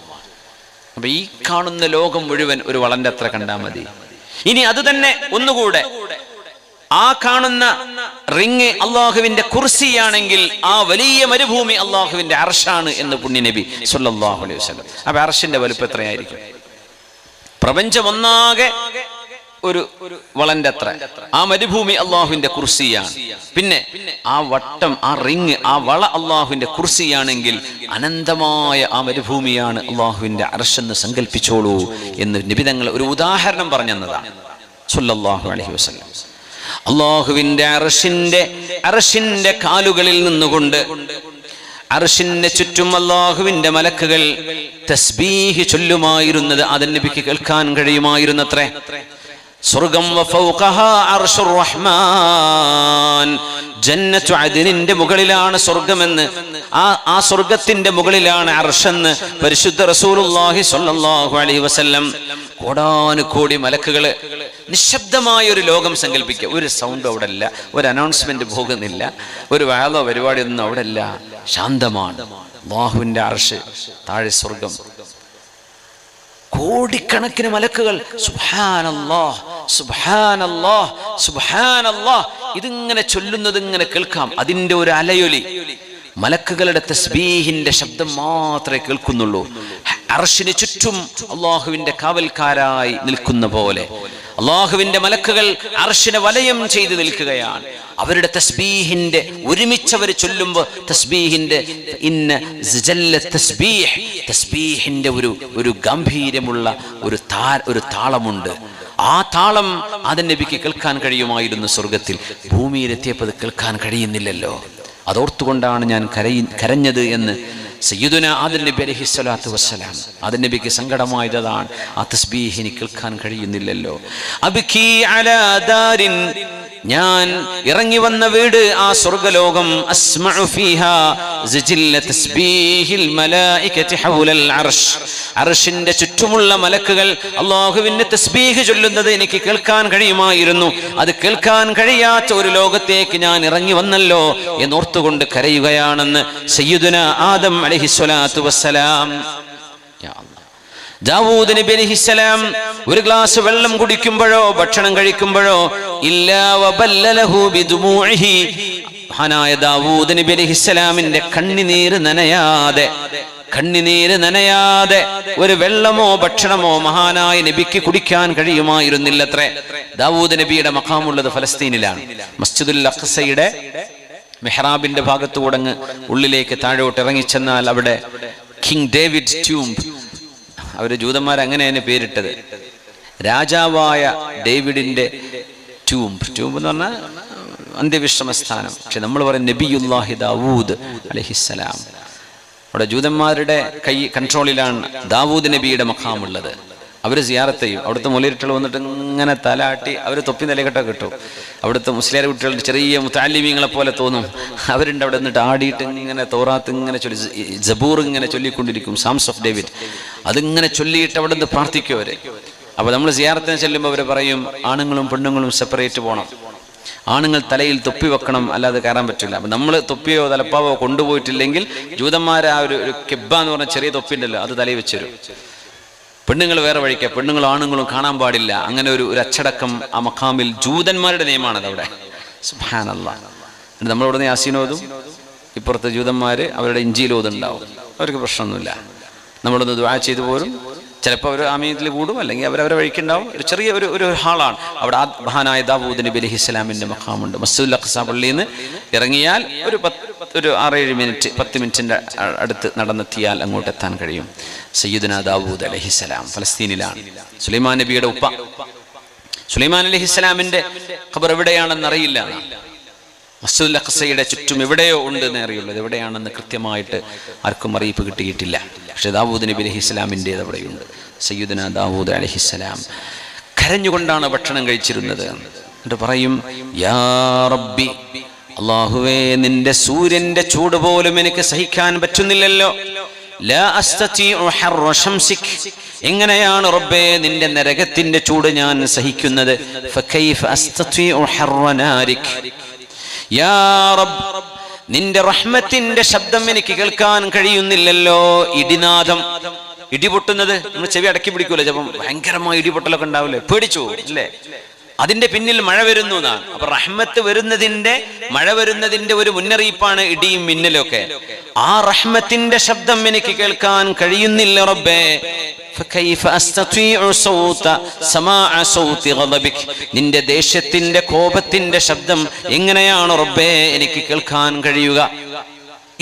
അപ്പൊ ഈ കാണുന്ന ലോകം മുഴുവൻ ഒരു വളന്റെ അത്ര കണ്ടാൽ മതി. ഇനി അത് തന്നെ ഒന്നുകൂടെ, ആ കാണുന്ന റിങ് അള്ളാഹുവിന്റെ കുർസിയാണെങ്കിൽ ആ വലിയ മരുഭൂമി അള്ളാഹുവിന്റെ അർശാണ് എന്ന് പുണ്യനബി സ്വല്ലല്ലാഹു അലൈഹി വസല്ലം. അപ്പൊ അർശിന്റെ വലുപ്പം എത്രയായിരിക്കും? പ്രപഞ്ചം ഒന്നാകെ ഒരു വളന്റെ അത്ര, ആ മരുഭൂമി അള്ളാഹുവിന്റെ കുർസിയാണ്. പിന്നെ ആ വട്ടം, ആ റിങ്, ആ വള അള്ളാഹുവിന്റെ കുർസിയാണെങ്കിൽ അനന്തമായ ആ മരുഭൂമിയാണ് അള്ളാഹുവിന്റെ അർശെന്ന് സങ്കല്പിച്ചോളൂ എന്ന് നിബിതങ്ങൾ ഒരു ഉദാഹരണം പറഞ്ഞതാണ് സ്വല്ലല്ലാഹു അലൈഹി വസല്ലം. അള്ളാഹുവിന്റെ അർശിന്റെ കാലുകളിൽ നിന്നുകൊണ്ട് അർശിന്റെ ചുറ്റും അള്ളാഹുവിന്റെ മലക്കുകൾ തസ്ബീഹ് ചൊല്ലുമായിരുന്നത് ആദം നബിക്ക് കേൾക്കാൻ കഴിയുമായിരുന്നത്രേ. സ്വർഗം വഫൗഖഹാ അർശുർ റഹ്മാൻ, ജന്നത്തു അദ്നിന്റെ മുകളിലാണ് സ്വർഗമെന്ന്, ആ സ്വർഗത്തിന്റെ മുകളിലാണ് അർശെന്ന് പരിശുദ്ധ റസൂലുള്ളാഹി സ്വല്ലല്ലാഹു അലൈഹി വസല്ലം. കോടാനുകോടി മലക്കുകള്, നിശബ്ദമായ ഒരു ലോകം സങ്കല്പിക്കുക. ഒരു സൗണ്ട് അവിടെ ഇല്ല, ഒരു അനൗൺസ്മെന്റ് പോകുന്നില്ല, ഒരു വാഴോ പരിപാടിയൊന്നും അവിടെ ഇല്ല. ശാന്തമാണ്. അല്ലാഹുവിന്റെ അർശ്, താഴെ സ്വർഗം, കോടിക്കണക്കിന് മലക്കുകൾ. സുബ്ഹാനല്ലാഹ് സുബ്ഹാനല്ലാഹ് സുബ്ഹാനല്ലാഹ് ഇതിങ്ങനെ ചൊല്ലുന്നത് ഇങ്ങനെ കേൾക്കാം. അതിന്റെ ഒരു അലയൊലി, മലക്കുകളുടെ തസ്ബീഹിന്റെ ശബ്ദം മാത്രമേ കേൾക്കുന്നുള്ളൂ. അർശിന് ചുറ്റും അള്ളാഹുവിന്റെ കാവൽക്കാരായി നിൽക്കുന്ന പോലെ അള്ളാഹുവിന്റെ മലക്കുകൾ അർശിനെ വലയം ചെയ്ത് നിൽക്കുകയാണ്. അവരുടെ തസ്ബീഹിന്റെ ഒരുമിച്ചവർ ചൊല്ലുമ്പോൾ തസ്ബീഹിന്റെ തസ്ബീഹിന്റെ ഒരു ഗംഭീരമുള്ള ഒരു താളമുണ്ട്. ആ താളം ആദം നബിക്ക് കേൾക്കാൻ കഴിയുമായിരുന്നു സ്വർഗത്തിൽ. ഭൂമിയിലെത്തിയപ്പോൾ അത് കേൾക്കാൻ കഴിയുന്നില്ലല്ലോ. അതോർത്തുകൊണ്ടാണ് ഞാൻ കരഞ്ഞത് എന്ന് സയ്യിദുനാ ആദം നബി അലൈഹിസ്സലാത്തു വസ്സലാം. ആദം നബിക്ക് സങ്കടമായതാണ്, ആ തസ്ബീഹ് എനിക്ക് കേൾക്കാൻ കഴിയുന്നില്ലല്ലോ. അബ്കി അലാ ദാരിൻ, ഞാൻ ഇറങ്ങി വന്ന വീട് ആ സ്വർഗ്ഗലോകം. അസ്മഉ ഫീഹാ സിജില്ല തസ്ബീഹിൽ മലായികതി ഹൗലൽ അർശ്, അർശിന്റെ ചുറ്റുമുള്ള മലക്കുകൾ അല്ലാഹുവിന്റെ തസ്ബീഹ് ചൊല്ലുന്നത് എനിക്ക് കേൾക്കാൻ കഴിയുമായിരുന്നു. അത് കേൾക്കാൻ കഴിയാത്ത ഒരു ലോകത്തേക്ക് ഞാൻ ഇറങ്ങി വന്നല്ലോ എന്നോർത്തുകൊണ്ട് കരയുകയാണെന്ന് സയ്യിദുനാ ആദം അലൈഹിസ്സലാത്തു വസ്സലാം. യാ അല്ലാഹ്, ദാവൂദ് നബി അലൈഹിസ്സലാം ഒരു ഗ്ലാസ് വെള്ളം കുടിക്കുമ്പോഴോ ഭക്ഷണം കഴിക്കുമ്പോഴോ ഇല്ലാ വബല്ലലഹു ബിദുമൂഇഹി, മഹാനായ ദാവൂദ് നബി അലൈഹിസ്സലാമിന്റെ കണ്ണുനീര് നനയാതെ ഒരു വെള്ളമോ ഭക്ഷണമോ മഹാനായ നബിക്ക് കുടിക്കാൻ കഴിയുമായിരുന്നില്ലത്രേ. ദാവൂദ് നബിയുടെ മഖാമുള്ളത് ഫലസ്തീനിലാണ്. മസ്ജിദുൽ അഖ്സയുടെ മെഹ്റാബിന്റെ ഭാഗത്തുകൂടെ ഉള്ളിലേക്ക് താഴോട്ട് ഇറങ്ങിച്ചെന്നാൽ അവിടെ കിങ് ഡേവിഡ് ട്യൂംബ്, അവര് ജൂതന്മാർ അങ്ങനെയാണ് പേരിട്ടത്, രാജാവായ ഡേവിഡിന്റെ ട്യൂംബ് എന്ന് പറഞ്ഞാൽ അന്ത്യവിശ്രമസ്ഥാനം. പക്ഷെ നമ്മൾ പറയും നബിയുല്ലാഹി ദാവൂദ് അലൈഹിസ്സലാം. അവിടെ ജൂതന്മാരുടെ കൺട്രോളിലാണ് ദാവൂദ് നബിയുടെ മഖാമുള്ളത്. അവർ സിയാറത്ത് ചെയ്യും. അവിടുത്തെ മൊലിരിട്ടുകൾ വന്നിട്ട് ഇങ്ങനെ തലാട്ടി അവർ തൊപ്പി നിലകെട്ടൊക്കെ കിട്ടും. അവിടുത്തെ മുസ്ലിം കുട്ടികളുടെ ചെറിയ മുത്തഅല്ലിമീങ്ങളെ പോലെ തോന്നും. അവരുണ്ട് അവിടെ നിന്നിട്ട് ആടിയിട്ട് ഇങ്ങനെ തൗറാത്ത് ഇങ്ങനെ ചൊല്ലി, ജബൂർ ഇങ്ങനെ ചൊല്ലിക്കൊണ്ടിരിക്കും, സാംസ് ഓഫ് ഡേവിഡ്. അതിങ്ങനെ ചൊല്ലിയിട്ട് അവിടെ നിന്ന് പ്രാർത്ഥിക്കും അവർ. അപ്പോൾ നമ്മൾ സിയാറത്തിന് ചെല്ലുമ്പോൾ അവർ പറയും ആണുങ്ങളും പെണ്ണുങ്ങളും സെപ്പറേറ്റ് പോകണം, ആണുങ്ങൾ തലയിൽ തൊപ്പി വെക്കണം, അല്ലാതെ കയറാൻ പറ്റില്ല. അപ്പം നമ്മൾ തൊപ്പിയോ തലപ്പാവോ കൊണ്ടുപോയിട്ടില്ലെങ്കിൽ ജൂതന്മാരെ ആ ഒരു കെബ്ബ എന്ന് പറഞ്ഞ ചെറിയ തൊപ്പി ഉണ്ടല്ലോ അത് തലയിൽ വെച്ച് തരും. പെണ്ണുങ്ങൾ വേറെ വഴിക്കുക, പെണ്ണുങ്ങളും ആണുങ്ങളും കാണാൻ പാടില്ല. അങ്ങനെ ഒരു അച്ചടക്കം ആ മഖാമിൽ ജൂതന്മാരുടെ നിയമമാണത് അവിടെ. സുബ്ഹാനല്ലാഹ്. നമ്മളിവിടുന്ന് യാസീനോതും, ഇപ്പുറത്തെ ജൂതന്മാർ അവരുടെ ഇഞ്ചിയിലോതുണ്ടാവും. അവർക്ക് പ്രശ്നമൊന്നുമില്ല. നമ്മളൊന്ന് ദുആ ചെയ്തു പോരും. ചിലപ്പോൾ അവർ ആമീനത്തിൽ കൂടും, അല്ലെങ്കിൽ അവരവരെ വഴിക്കുണ്ടാവും. ഒരു ചെറിയ ഒരു ഹാളാണ് അവിടെ. മഹാനായ ദാവൂദ് നബി അലൈഹിസ്സലാമിന്റെ മഖാമുണ്ട്. മസ്ജിദുൽ അഖ്സ പള്ളിയിൽ നിന്ന് ഇറങ്ങിയാൽ ഒരു 6-7 മിനിറ്റ് 10 മിനിറ്റിന്റെ അടുത്ത് നടന്നെത്തിയാൽ അങ്ങോട്ട് എത്താൻ കഴിയും. സയ്യിദുനാ ദാവൂദ് അലൈഹിസ്സലാം ഫലസ്തീനിലാണ്. സുലൈമാൻ നബിയുടെ ഉപ്പ സുലൈമാൻ അലൈഹിസ്സലാമിന്റെ ഖബർ എവിടെയാണെന്ന് അറിയില്ല. മസ്ജിദുൽ അഖ്സയുടെ ചുറ്റും എവിടെയോ ഉണ്ടെന്ന് അറിയുള്ളത്, എവിടെയാണെന്ന് കൃത്യമായിട്ട് ആർക്കും അറിയിപ്പ് കിട്ടിയിട്ടില്ല. പക്ഷെ ദാവൂദ് നബി അലൈഹിസ്സലാമിൻ്റെത് അവിടെയുണ്ട്. സയ്യിദുനാ ദാവൂദ് അലൈഹിസ്സലാം കരഞ്ഞുകൊണ്ടാണ് ഭക്ഷണം കഴിച്ചിരുന്നത്. എന്നിട്ട് പറയും, യാ റബ്ബി, അല്ലാഹുവേ, നിന്റെ സൂര്യന്റെ ചൂട് പോലും എനിക്ക് സഹിക്കാൻ പറ്റുന്നില്ലല്ലോ. ലാ അസ്തതിഉ ഹർറ ശംസിക്, എങ്ങനെയാണ് റബ്ബേ നിന്റെ നരകത്തിന്റെ ചൂട് ഞാൻ സഹിക്കുന്നത്? ഫകൈഫ അസ്തതിഉ ഹർറ നാരിക്, യാ റബ്ബ്, നിന്റെ റഹ്മത്തിന്റെ ശബ്ദം എനിക്ക് കേൾക്കാൻ കഴിയുന്നില്ലല്ലോ. ഇടിനാദം, ഇടിപൊട്ടുന്നത് നമ്മൾ ചെവി അടക്കി പിടിക്കൂലേ, ചിലപ്പം ഭയങ്കരമായ ഇടിപൊട്ടലൊക്കെ ഉണ്ടാവില്ലേ, പേടിച്ചു അല്ലേ? അതിന്റെ പിന്നിൽ മഴ വരുന്നു എന്നാണ്. അപ്പൊ റഹ്മത്ത് വരുന്നതിന്റെ, മഴ വരുന്നതിന്റെ ഒരു മുന്നറിയിപ്പാണ് ഇടിയും മിന്നലൊക്കെ. ആ റഹ്മത്തിന്റെ ശബ്ദം എനിക്ക് കേൾക്കാൻ കഴിയുന്നില്ല റബ്ബേ. فكيف استطيع صوت سماع صوت غضبك, നിന്റെ ദേശത്തിന്റെ കോപത്തിന്റെ ശബ്ദം എങ്ങനെയാണ് റബ്ബേ എനിക്ക് കേൾക്കാൻ കഴിയുക?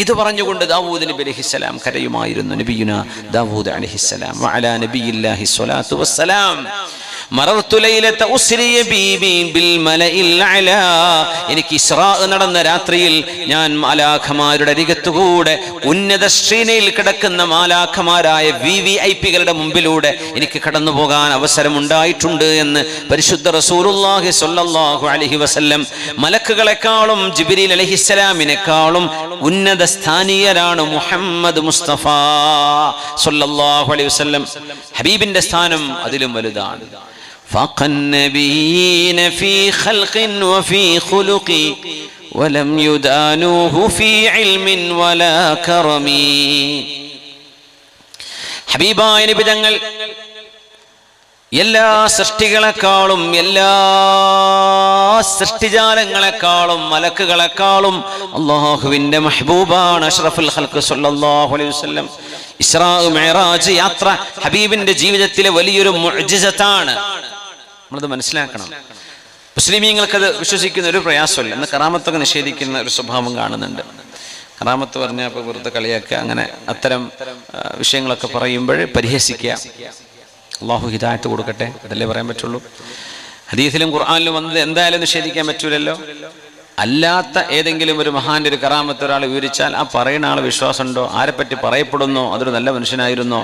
ഇത് പറഞ്ഞുകൊണ്ട് ദാവൂദ് നബി അലൈഹിസ്സലാം കരയുമായിരുന്നു. നബിയുനാ ദാവൂദ് അലൈഹിസ്സലാം വഅലാ നബിയില്ലാഹി സ്വലാത്തു വസ്സലാം. മറർതു ലൈലത ഉസ്രിയ ബി ബിൽ മലഇൽ അലാ. എനിക്ക് ഇസ്റാ നടന്ന രാത്രിയിൽ ഞാൻ മാലാഖമാരുടെ അരികത്തുകൂടെ ഉന്നത ശ്രേണിയിൽ കിടക്കുന്ന മാലാഖമാരായ വിവിഐപികളുടെ മുമ്പിലൂടെ എനിക്ക് കടന്നു പോകാൻ അവസരമുണ്ടായിട്ടുണ്ട് എന്ന് പരിശുദ്ധ റസൂലുള്ളാഹി സ്വല്ലല്ലാഹു അലൈഹി വസല്ലം. മലക്കുകളെക്കാളും ജിബ്രീൽ അലൈഹിസ്സലാമിനെക്കാളും ഉന്നത സ്ഥാനീയരാണ് മുഹമ്മദ് മുസ്തഫ സ്വല്ലല്ലാഹു അലൈഹി വസല്ലം. ഹബീബിന്റെ സ്ഥാനം അതിലും വലുതാണ്. فَقَنَّبِيِّينَ فِي خَلْقٍ وَفِي خُلُقٍ وَلَمْ يُدَانُوهُ فِي عِلْمٍ وَلَا كَرَمٍ. ഹബീബായ നബി തങ്ങൾ എല്ലാ സൃഷ്ടികളെക്കാളും എല്ലാ സൃഷ്ടിജാലങ്ങളെക്കാളും മലക്കുകളെക്കാളും അല്ലാഹുവിന്റെ മെഹബൂബാണ് അഷ്റഫുൽ ഖൽഖ് സ്വല്ലല്ലാഹു അലൈഹി വസല്ലം. ഇസ്രാ മിഅ്റാജ് യാത്ര ഹബീബിന്റെ ജീവിതത്തിലെ വലിയൊരു മുഅ്ജിസത്താണ്. നമ്മളത് മനസ്സിലാക്കണം. മുസ്ലിമീങ്ങൾക്കത് വിശ്വസിക്കുന്ന ഒരു പ്രയാസമല്ല. ഇന്ന് കറാമത്തൊക്കെ നിഷേധിക്കുന്ന ഒരു സ്വഭാവം കാണുന്നുണ്ട്. കറാമത്ത് പറഞ്ഞാൽ ഇപ്പോൾ വെറുതെ കളിയാക്കുക, അങ്ങനെ അത്തരം വിഷയങ്ങളൊക്കെ പറയുമ്പോൾ പരിഹസിക്കുക. അള്ളാഹു ഹിദായത്ത് കൊടുക്കട്ടെ, അതല്ലേ പറയാൻ പറ്റുള്ളൂ. ഹദീസിലും ഖുർആനിലും വന്നത് എന്തായാലും നിഷേധിക്കാൻ പറ്റൂലല്ലോ. അല്ലാത്ത ഏതെങ്കിലും ഒരു മഹാന്റെ ഒരു കറാമത്ത് ഒരാൾ വിവരിച്ചാൽ ആ പറയുന്ന ആൾ വിശ്വാസമുണ്ടോ, ആരെപ്പറ്റി പറയപ്പെടുന്നോ, അതൊരു നല്ല മനുഷ്യനായിരുന്നോ,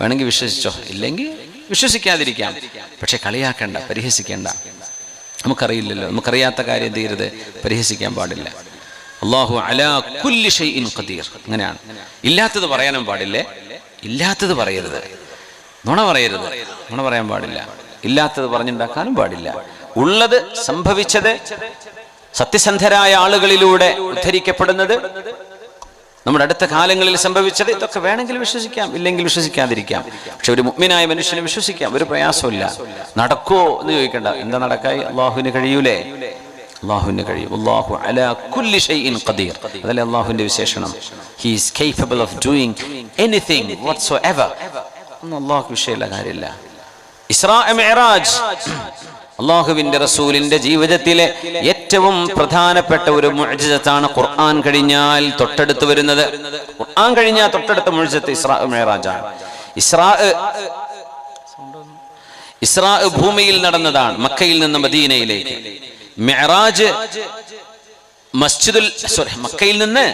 വേണമെങ്കിൽ വിശ്വസിച്ചോ, ഇല്ലെങ്കിൽ വിശ്വസിക്കാതിരിക്കാം. പക്ഷെ കളിയാക്കണ്ട, പരിഹസിക്കേണ്ട. നമുക്കറിയില്ലല്ലോ, നമുക്കറിയാത്ത കാര്യം തീരുത്, പരിഹസിക്കാൻ പാടില്ല. അല്ലാഹു അലാ കുല്ലി ഷൈഇൻ ഖദീർ. അങ്ങനെയാണ്. ഇല്ലാത്തത് പറയാനും പാടില്ലേ, ഇല്ലാത്തത് പറയരുത്, നുണ പറയരുത്, നുണ പറയാൻ പാടില്ല, ഇല്ലാത്തത് പറഞ്ഞുണ്ടാക്കാനും പാടില്ല. ഉള്ളത് സംഭവിച്ചത് സത്യസന്ധരായ ആളുകളിലൂടെ ഉദ്ധരിക്കപ്പെടുന്നത്, നമ്മുടെ അടുത്ത കാലങ്ങളിൽ സംഭവിച്ചത്, ഇതൊക്കെ വേണമെങ്കിൽ വിശ്വസിക്കാം, ഇല്ലെങ്കിൽ വിശ്വസിക്കാതിരിക്കാം. പക്ഷെ ഒരു മുഅ്മിനായ മനുഷ്യനെ വിശ്വസിക്കാം, ഒരു പ്രയാസമില്ല. നടക്കുമോ എന്ന് ചോദിക്കണ്ട. എന്താ നടക്കായി? അള്ളാഹുവിന് കഴിയൂലേ? അള്ളാഹുവിന് കഴിയും. അല്ലാഹു അലാ കുല്ലി ഷൈഇൻ ഖദീർ. അതല്ലേ അള്ളാഹുവിന്റെ വിശേഷണം. He is capable of doing anything whatsoever. ഒന്നും അള്ളാഹുക്ക് വിഷയമുള്ള കാര്യമില്ല. ഇസ്രാ മിഅ്റാജ് അള്ളാഹുവിന്റെ റസൂലിന്റെ ജീവിതത്തിലെ ഏറ്റവും പ്രധാനപ്പെട്ട ഒരു മുഅ്ജിസത്താണ്. ഖുർആൻ കഴിഞ്ഞാൽ തൊട്ടടുത്ത് വരുന്നത്, ഖുർആൻ കഴിഞ്ഞാൽ തൊട്ടടുത്ത മുഅ്ജിസത്ത് ഇസ്രാ മിഅ്റാജാണ്. ഇസ്രാ ഭൂമിയിൽ നടന്നതാണ്, മക്കയിൽ നിന്ന് മദീനയിലേക്ക്. മിഅ്റാജ് മക്കയിൽ നിന്ന്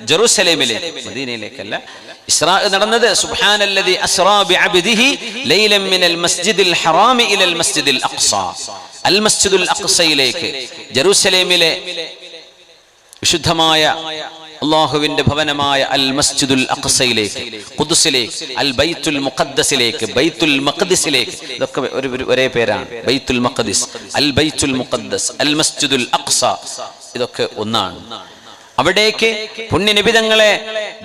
ജെറൂസലേമിലേക്ക്, മദീനയിലേക്കല്ല. ഇസ്രാ നടന്നത് സുബ്ഹാനല്ലദി അസ്റാ ബിഅബ്ദിഹി ലൈലൻ മിനൽ മസ്ജിദിൽ ഹറാമി ഇലൽ മസ്ജിദിൽ അഖ്സ. അൽ മസ്ജിദുൽ അഖ്സയിലേക്ക്, ജെറൂസലേമിലെ വിശുദ്ധമായ അല്ലാഹുവിന്റെ ഭവനമായ അൽ മസ്ജിദുൽ അഖ്സയിലേക്ക്, ഖുദ്സിലേക്ക്, അൽ ബൈത്തുൽ മുഖദ്ദസിലേക്ക്, ബൈത്തുൽ മഖ്ദിസിലേക്ക്. ഇതൊക്കെ ഒരേ പേരാണ്. ബൈത്തുൽ മഖ്ദിസ്, അൽ ബൈത്തുൽ മുഖദ്ദസ്, അൽ മസ്ജിദുൽ അഖ്സ, ഇതൊക്കെ ഒന്നാണ്. അവിടേക്ക് പുണ്യനിബിതങ്ങളെ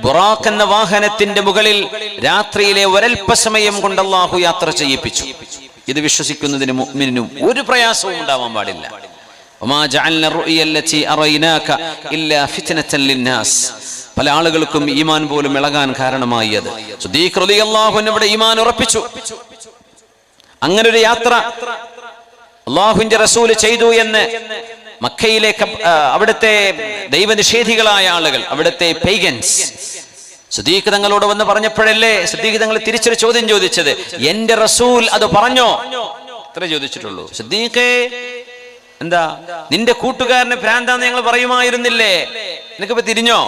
ബുറാഖ് എന്ന വാഹനത്തിന്റെ മുകളിൽ രാത്രിയിലെ ഒരൽപ്പസമയം കൊണ്ട് അല്ലാഹു യാത്ര ചെയ്യിപ്പിച്ചു. ഇത് വിശ്വസിക്കുന്നതിന് മുഅ്മിനിനും ഒരു പ്രയാസവും ഉണ്ടാവാൻ പാടില്ല. വമാ ജഅൽന റുഅയല്ലതി അറൈനാക ഇല്ലാ ഫിത്നതൻ ലിന്നാസ്. പല ആളുകൾക്കും ഈമാൻ പോലും ഇളകാൻ കാരണമായി അത്. സിദ്ദീഖ് റളിയല്ലാഹു അൻഹു ഇവിടെ ഈമാൻ ഉറപ്പിച്ചു. അങ്ങനെ ഒരു യാത്ര അല്ലാഹുവിന്റെ റസൂൽ ചെയ്തു എന്ന് മക്കയിലേക്ക് അവിടുത്തെ ദൈവനിഷേധികളായ ആളുകൾ, അവിടുത്തെ പെയ്ഗൻസ് സിദ്ദീഖ് തങ്ങളോട് വന്ന് പറഞ്ഞപ്പോഴല്ലേ സിദ്ദീഖ് തങ്ങൾ തിരിച്ചൊരു ചോദ്യം ചോദിച്ചത്, എന്റെ റസൂൽ അത് പറഞ്ഞോ? ഇത്രേ ചോദിച്ചിട്ടുള്ളൂ. സിദ്ദീഖേ, എന്താ നിന്റെ കൂട്ടുകാരന് ഭ്രാന്താന്ന് ഞങ്ങൾ പറയുമായിരുന്നില്ലേ, നിനക്കിപ്പോ തിരിഞ്ഞോ?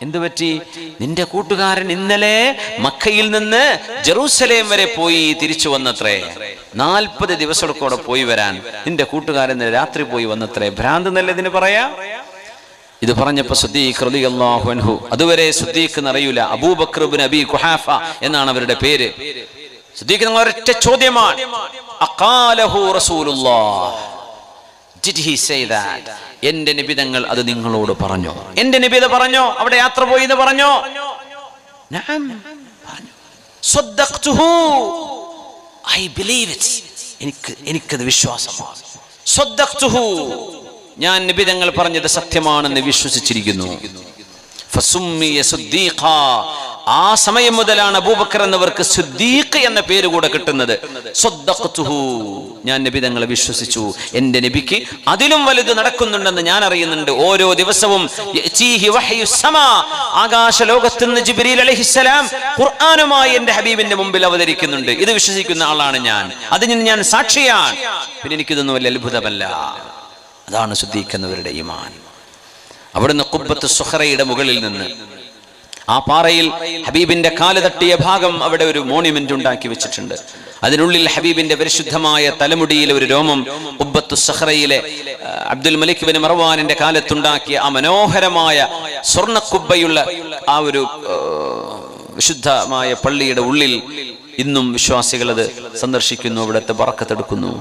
എന്തു പറ്റി? നിന്റെ കൂട്ടുകാരൻ ഇന്നലെ മക്കയിൽ നിന്ന് ജെറൂസലേം വരെ പോയി തിരിച്ചു വന്നത്രേ. 40 ദിവസത്തോടെ പോയി വരാൻ നിന്റെ കൂട്ടുകാരൻ രാത്രി പോയി വന്നത്രേ. ഭ്രാന്ത് എന്നല്ലേ ഇതിന് പറയാ? ഇത് പറഞ്ഞപ്പോ സിദ്ദീഖ് റളിയല്ലാഹു അൻഹു, അതുവരെ സിദ്ദീഖ് എന്നറിയൂല, അബൂബക്കർ ഇബ്നു അബീ ഖുഹാഫ എന്നാണ് അവരുടെ പേര്. സിദ്ദീഖ് തങ്ങൾ ഒരൊറ്റ ചോദ്യമാണ്, അഖാലഹു റസൂലുള്ളാഹ്, did he say that? എന്റെ നബി തങ്ങൾ അത് നിങ്ങളോട് പറഞ്ഞോ? എന്റെ നബി അത് പറഞ്ഞോ? അവിടെ യാത്ര പോയി എന്ന് പറഞ്ഞോ? നഅം പറഞ്ഞു. സദ്ദഖ്തുഹു, I believe it. എനിക്കത് വിശ്വാസമാണ്. സദ്ദഖ്തുഹു, ഞാൻ നബി തങ്ങൾ പറഞ്ഞത് സത്യമാണെന്ന് വിശ്വസിച്ചിരിക്കുന്നു. ഫസുമ്മിയ സിദ്ദീഖ, ആ സമയം മുതലാണ് അബൂബക്കർ എന്നവർക്ക് സിദ്ദീഖ് എന്ന പേര് കൂടെ കിട്ടുന്നത്. സ്വദ്ദഖ്തുഹു, ഞാൻ നബി തങ്ങളെ വിശ്വസിച്ചു, എന്റെ നബിക്ക് അതിലും വലുത് നടക്കുന്നുണ്ടെന്ന് ഞാൻ അറിയുന്നുണ്ട്. ഓരോ ദിവസവും ആകാശ ലോകത്ത് നിന്ന് ജിബ്രീൽ അലൈഹിസ്സലാം ഖുർആനുമായി എന്റെ ഹബീബിന്റെ മുമ്പിൽ അവതരിക്കുന്നുണ്ട്. ഇത് വിശ്വസിക്കുന്ന ആളാണ് ഞാൻ, അതിന് ഞാൻ സാക്ഷിയാണ്. പിന്നെ എനിക്കിതൊന്നും വലിയ അത്ഭുതമല്ല. അതാണ് സിദ്ദീഖ് എന്നവരുടെ ഈമാൻ. അവിടുന്ന് ഖുബ്ബത്ത് സുഖറയുടെ മുകളിൽ നിന്ന് ആ പാറയിൽ ഹബീബിന്റെ കാല് തട്ടിയ ഭാഗം അവിടെ ഒരു മോണ്യുമെന്റ് ഉണ്ടാക്കി വെച്ചിട്ടുണ്ട്. അതിനുള്ളിൽ ഹബീബിന്റെ പരിശുദ്ധമായ തലമുടിയിലെ ഒരു രോമം ഖുബ്ബത്തു സുഖറയിലെ അബ്ദുൽ മലിക് ബിൻ മർവാനിന്റെ കാലത്തുണ്ടാക്കിയ ആ മനോഹരമായ സ്വർണ്ണക്കുബ്ബയുള്ള ആ ഒരു വിശുദ്ധമായ പള്ളിയുടെ ഉള്ളിൽ ഇന്നും വിശ്വാസികൾ അത് സന്ദർശിക്കുന്നു, അവിടുത്തെ ബറക്കത്തെടുക്കുന്നു.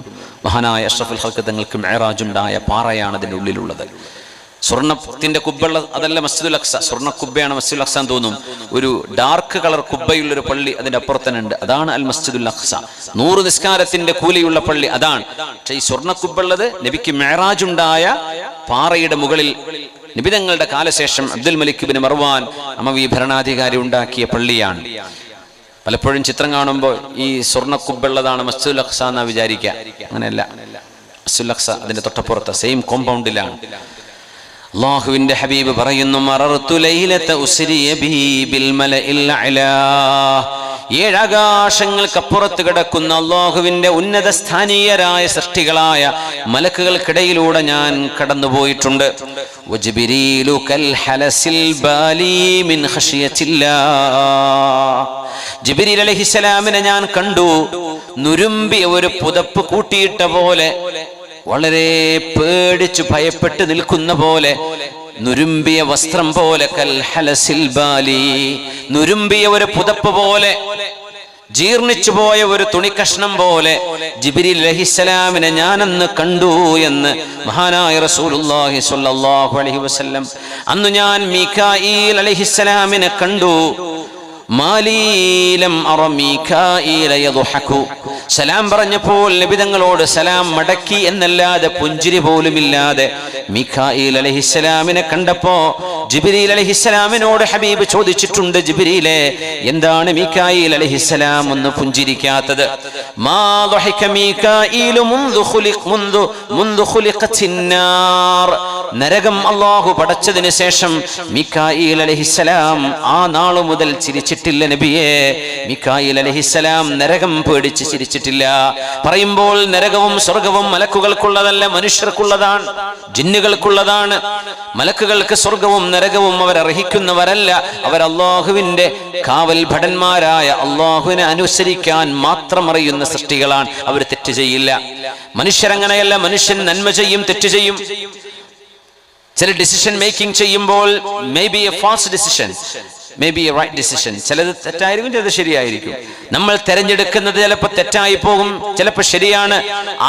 മഹാനായ അഷ്റഫുൽ ഖൽഖ് തങ്ങൾക്ക് മിഅ്റാജ് ഉണ്ടായ പാറയാണ് അതിൻ്റെ ഉള്ളിലുള്ളത്. സ്വർണ്ണത്തിന്റെ കുബ്ബുള്ള അതല്ല മസ്ജിദുൽ അഖ്സ, സ്വർണ്ണ കുബ്ബയാണ് മസ്ജിദുൽ അഖ്സ എന്ന് തോന്നും. ഒരു ഡാർക്ക് കളർ കുബ്ബയുള്ളൊരു പള്ളി അതിന്റെ അപ്പുറത്തന്നെ ഉണ്ട്, അതാണ് അൽ മസ്ജിദുൽ അഖ്സ. 100 നിസ്കാരത്തിന്റെ കൂലിയുള്ള പള്ളി അതാണ്. പക്ഷേ ഈ സ്വർണ്ണ കുബ്ബുള്ളത് നബിക്ക് മിഅ്റാജ് ഉണ്ടായ പാറയുടെ മുകളിൽ നിബിതങ്ങളുടെ കാലശേഷം അബ്ദുൽ മലിക് ബിൻ മർവാൻ അമവി ഭരണാധികാരി ഉണ്ടാക്കിയ പള്ളിയാണ്. പലപ്പോഴും ചിത്രം കാണുമ്പോൾ ഈ സ്വർണ്ണ കുബ്ബുള്ളതാണ് മസ്ജിദുൽ അഖ്സ എന്നാ വിചാരിക്കുക. അങ്ങനെയല്ല, മസ്ജിദുൽ അഖ്സ അതിന്റെ തൊട്ടപ്പുറത്ത് സെയിം കോമ്പൗണ്ടിലാണ്. അല്ലാഹുവിന്റെ ഹബീബ് പറയുന്നു, മറർതു ലൈലത ഉസ്രിയ ബി ബിൽ മലഇൽ അലാ, 7 ആകാശങ്ങൾക്കപ്പുറത്ത് കിടക്കുന്ന അല്ലാഹുവിന്റെ ഉന്നത സ്ഥാനീയരായ സൃഷ്ടികളായ മലക്കുകൾക്കിടയിലൂടെ ഞാൻ കടന്നുപോയിട്ടുണ്ട്. വജിബ്രീലു കൽ ഹലസിൽ ബാലി മിൻ ഖശിയത്തില്ലാഹ്, ജിബ്രീൽ അലൈഹിസ്സലാമിനെ ഞാൻ കണ്ടു, നുരുമ്പിയ ഒരു പുതപ്പ് കൂട്ടിയിട്ട പോലെ, വളരെ പേടിച്ചു ഭയപ്പെട്ട് നിൽക്കുന്ന പോലെ, നുരുമ്പിയ വസ്ത്രം പോലെ, കൽ ഹലസിൽ ബാലി, നുരുമ്പിയ ഒരു പുതപ്പ് പോലെ, ജീർണിച്ചു പോയ ഒരു തുണിക്കഷ്ണം പോലെ ജിബ്രീൽ അലൈഹിസ്സലാമിനെ ഞാനന്ന് കണ്ടു എന്ന് മഹാനായ റസൂലുള്ളാഹി സ്വല്ലല്ലാഹു അലൈഹി വസല്ലം. അന്ന് ഞാൻ മീകാഈൽ അലൈഹിസ്സലാമിനെ കണ്ടു. മാലീലം അറ മീകാഈല യദ്ഹഖു, സലാം പറഞ്ഞപ്പോൾ നബി തങ്ങളോട് സലാം മടക്കി എന്നല്ലാതെ പുഞ്ചിരി പോലുമില്ലാതെ മീകാഈൽ അലൈഹിസ്സലാമിനെ കണ്ടപ്പോ ജിബ്രീൽ അലൈഹിസ്സലാമിനോട് ഹബീബ് ചോദിച്ചിട്ടുണ്ട്, ജിബ്രീലേ, എന്താണ് മീകാഈൽ അലൈഹിസ്സലാം ഒന്ന് പുഞ്ചിരിക്കാത്തത്? മാ ദഹക മീകാഈലു മുൻദു ഖുലിഖത്തിന്നാർ, നരകം അല്ലാഹു പടച്ചതിന് ശേഷം മീകാഈൽ അലൈഹിസ്സലാം ആ നാളു മുതൽ ചിരിച്ചിട്ടില്ല നബിയേ. മീകാഈൽ അലൈഹിസ്സലാം നരകം പേടിച്ച് ചിരിച്ചിട്ടില്ല. പറയുമ്പോൾ നരകവും സ്വർഗവും മലക്കുകൾക്കുള്ളതല്ല, മനുഷ്യർക്കുള്ളതാണ്, ജിന്നുകൾക്കുള്ളതാണ്. മലക്കുകൾക്ക് സ്വർഗവും നരകവും അവരർഹിക്കുന്നവരല്ല. അവർ അല്ലാഹുവിന്റെ കാവൽ ഭടന്മാരായ, അല്ലാഹുവിനെ അനുസരിക്കാൻ മാത്രം അറിയുന്ന സൃഷ്ടികളാണ്. അവർ തെറ്റ് ചെയ്യില്ല. മനുഷ്യരങ്ങനെയല്ല, മനുഷ്യൻ നന്മ ചെയ്യും, തെറ്റ് ചെയ്യും. ചില ഡിസിഷൻ മേക്കിംഗ് ചെയ്യുമ്പോൾ maybe a fast decision, maybe a right decision, ചിലത് തെറ്റായിരിക്കും, ചിലത് ശരിയായിരിക്കും. നമ്മൾ തെരഞ്ഞെടുക്കുന്നത് ചിലപ്പോൾ തെറ്റായി പോകും, ചിലപ്പോൾ ശരിയാണ്.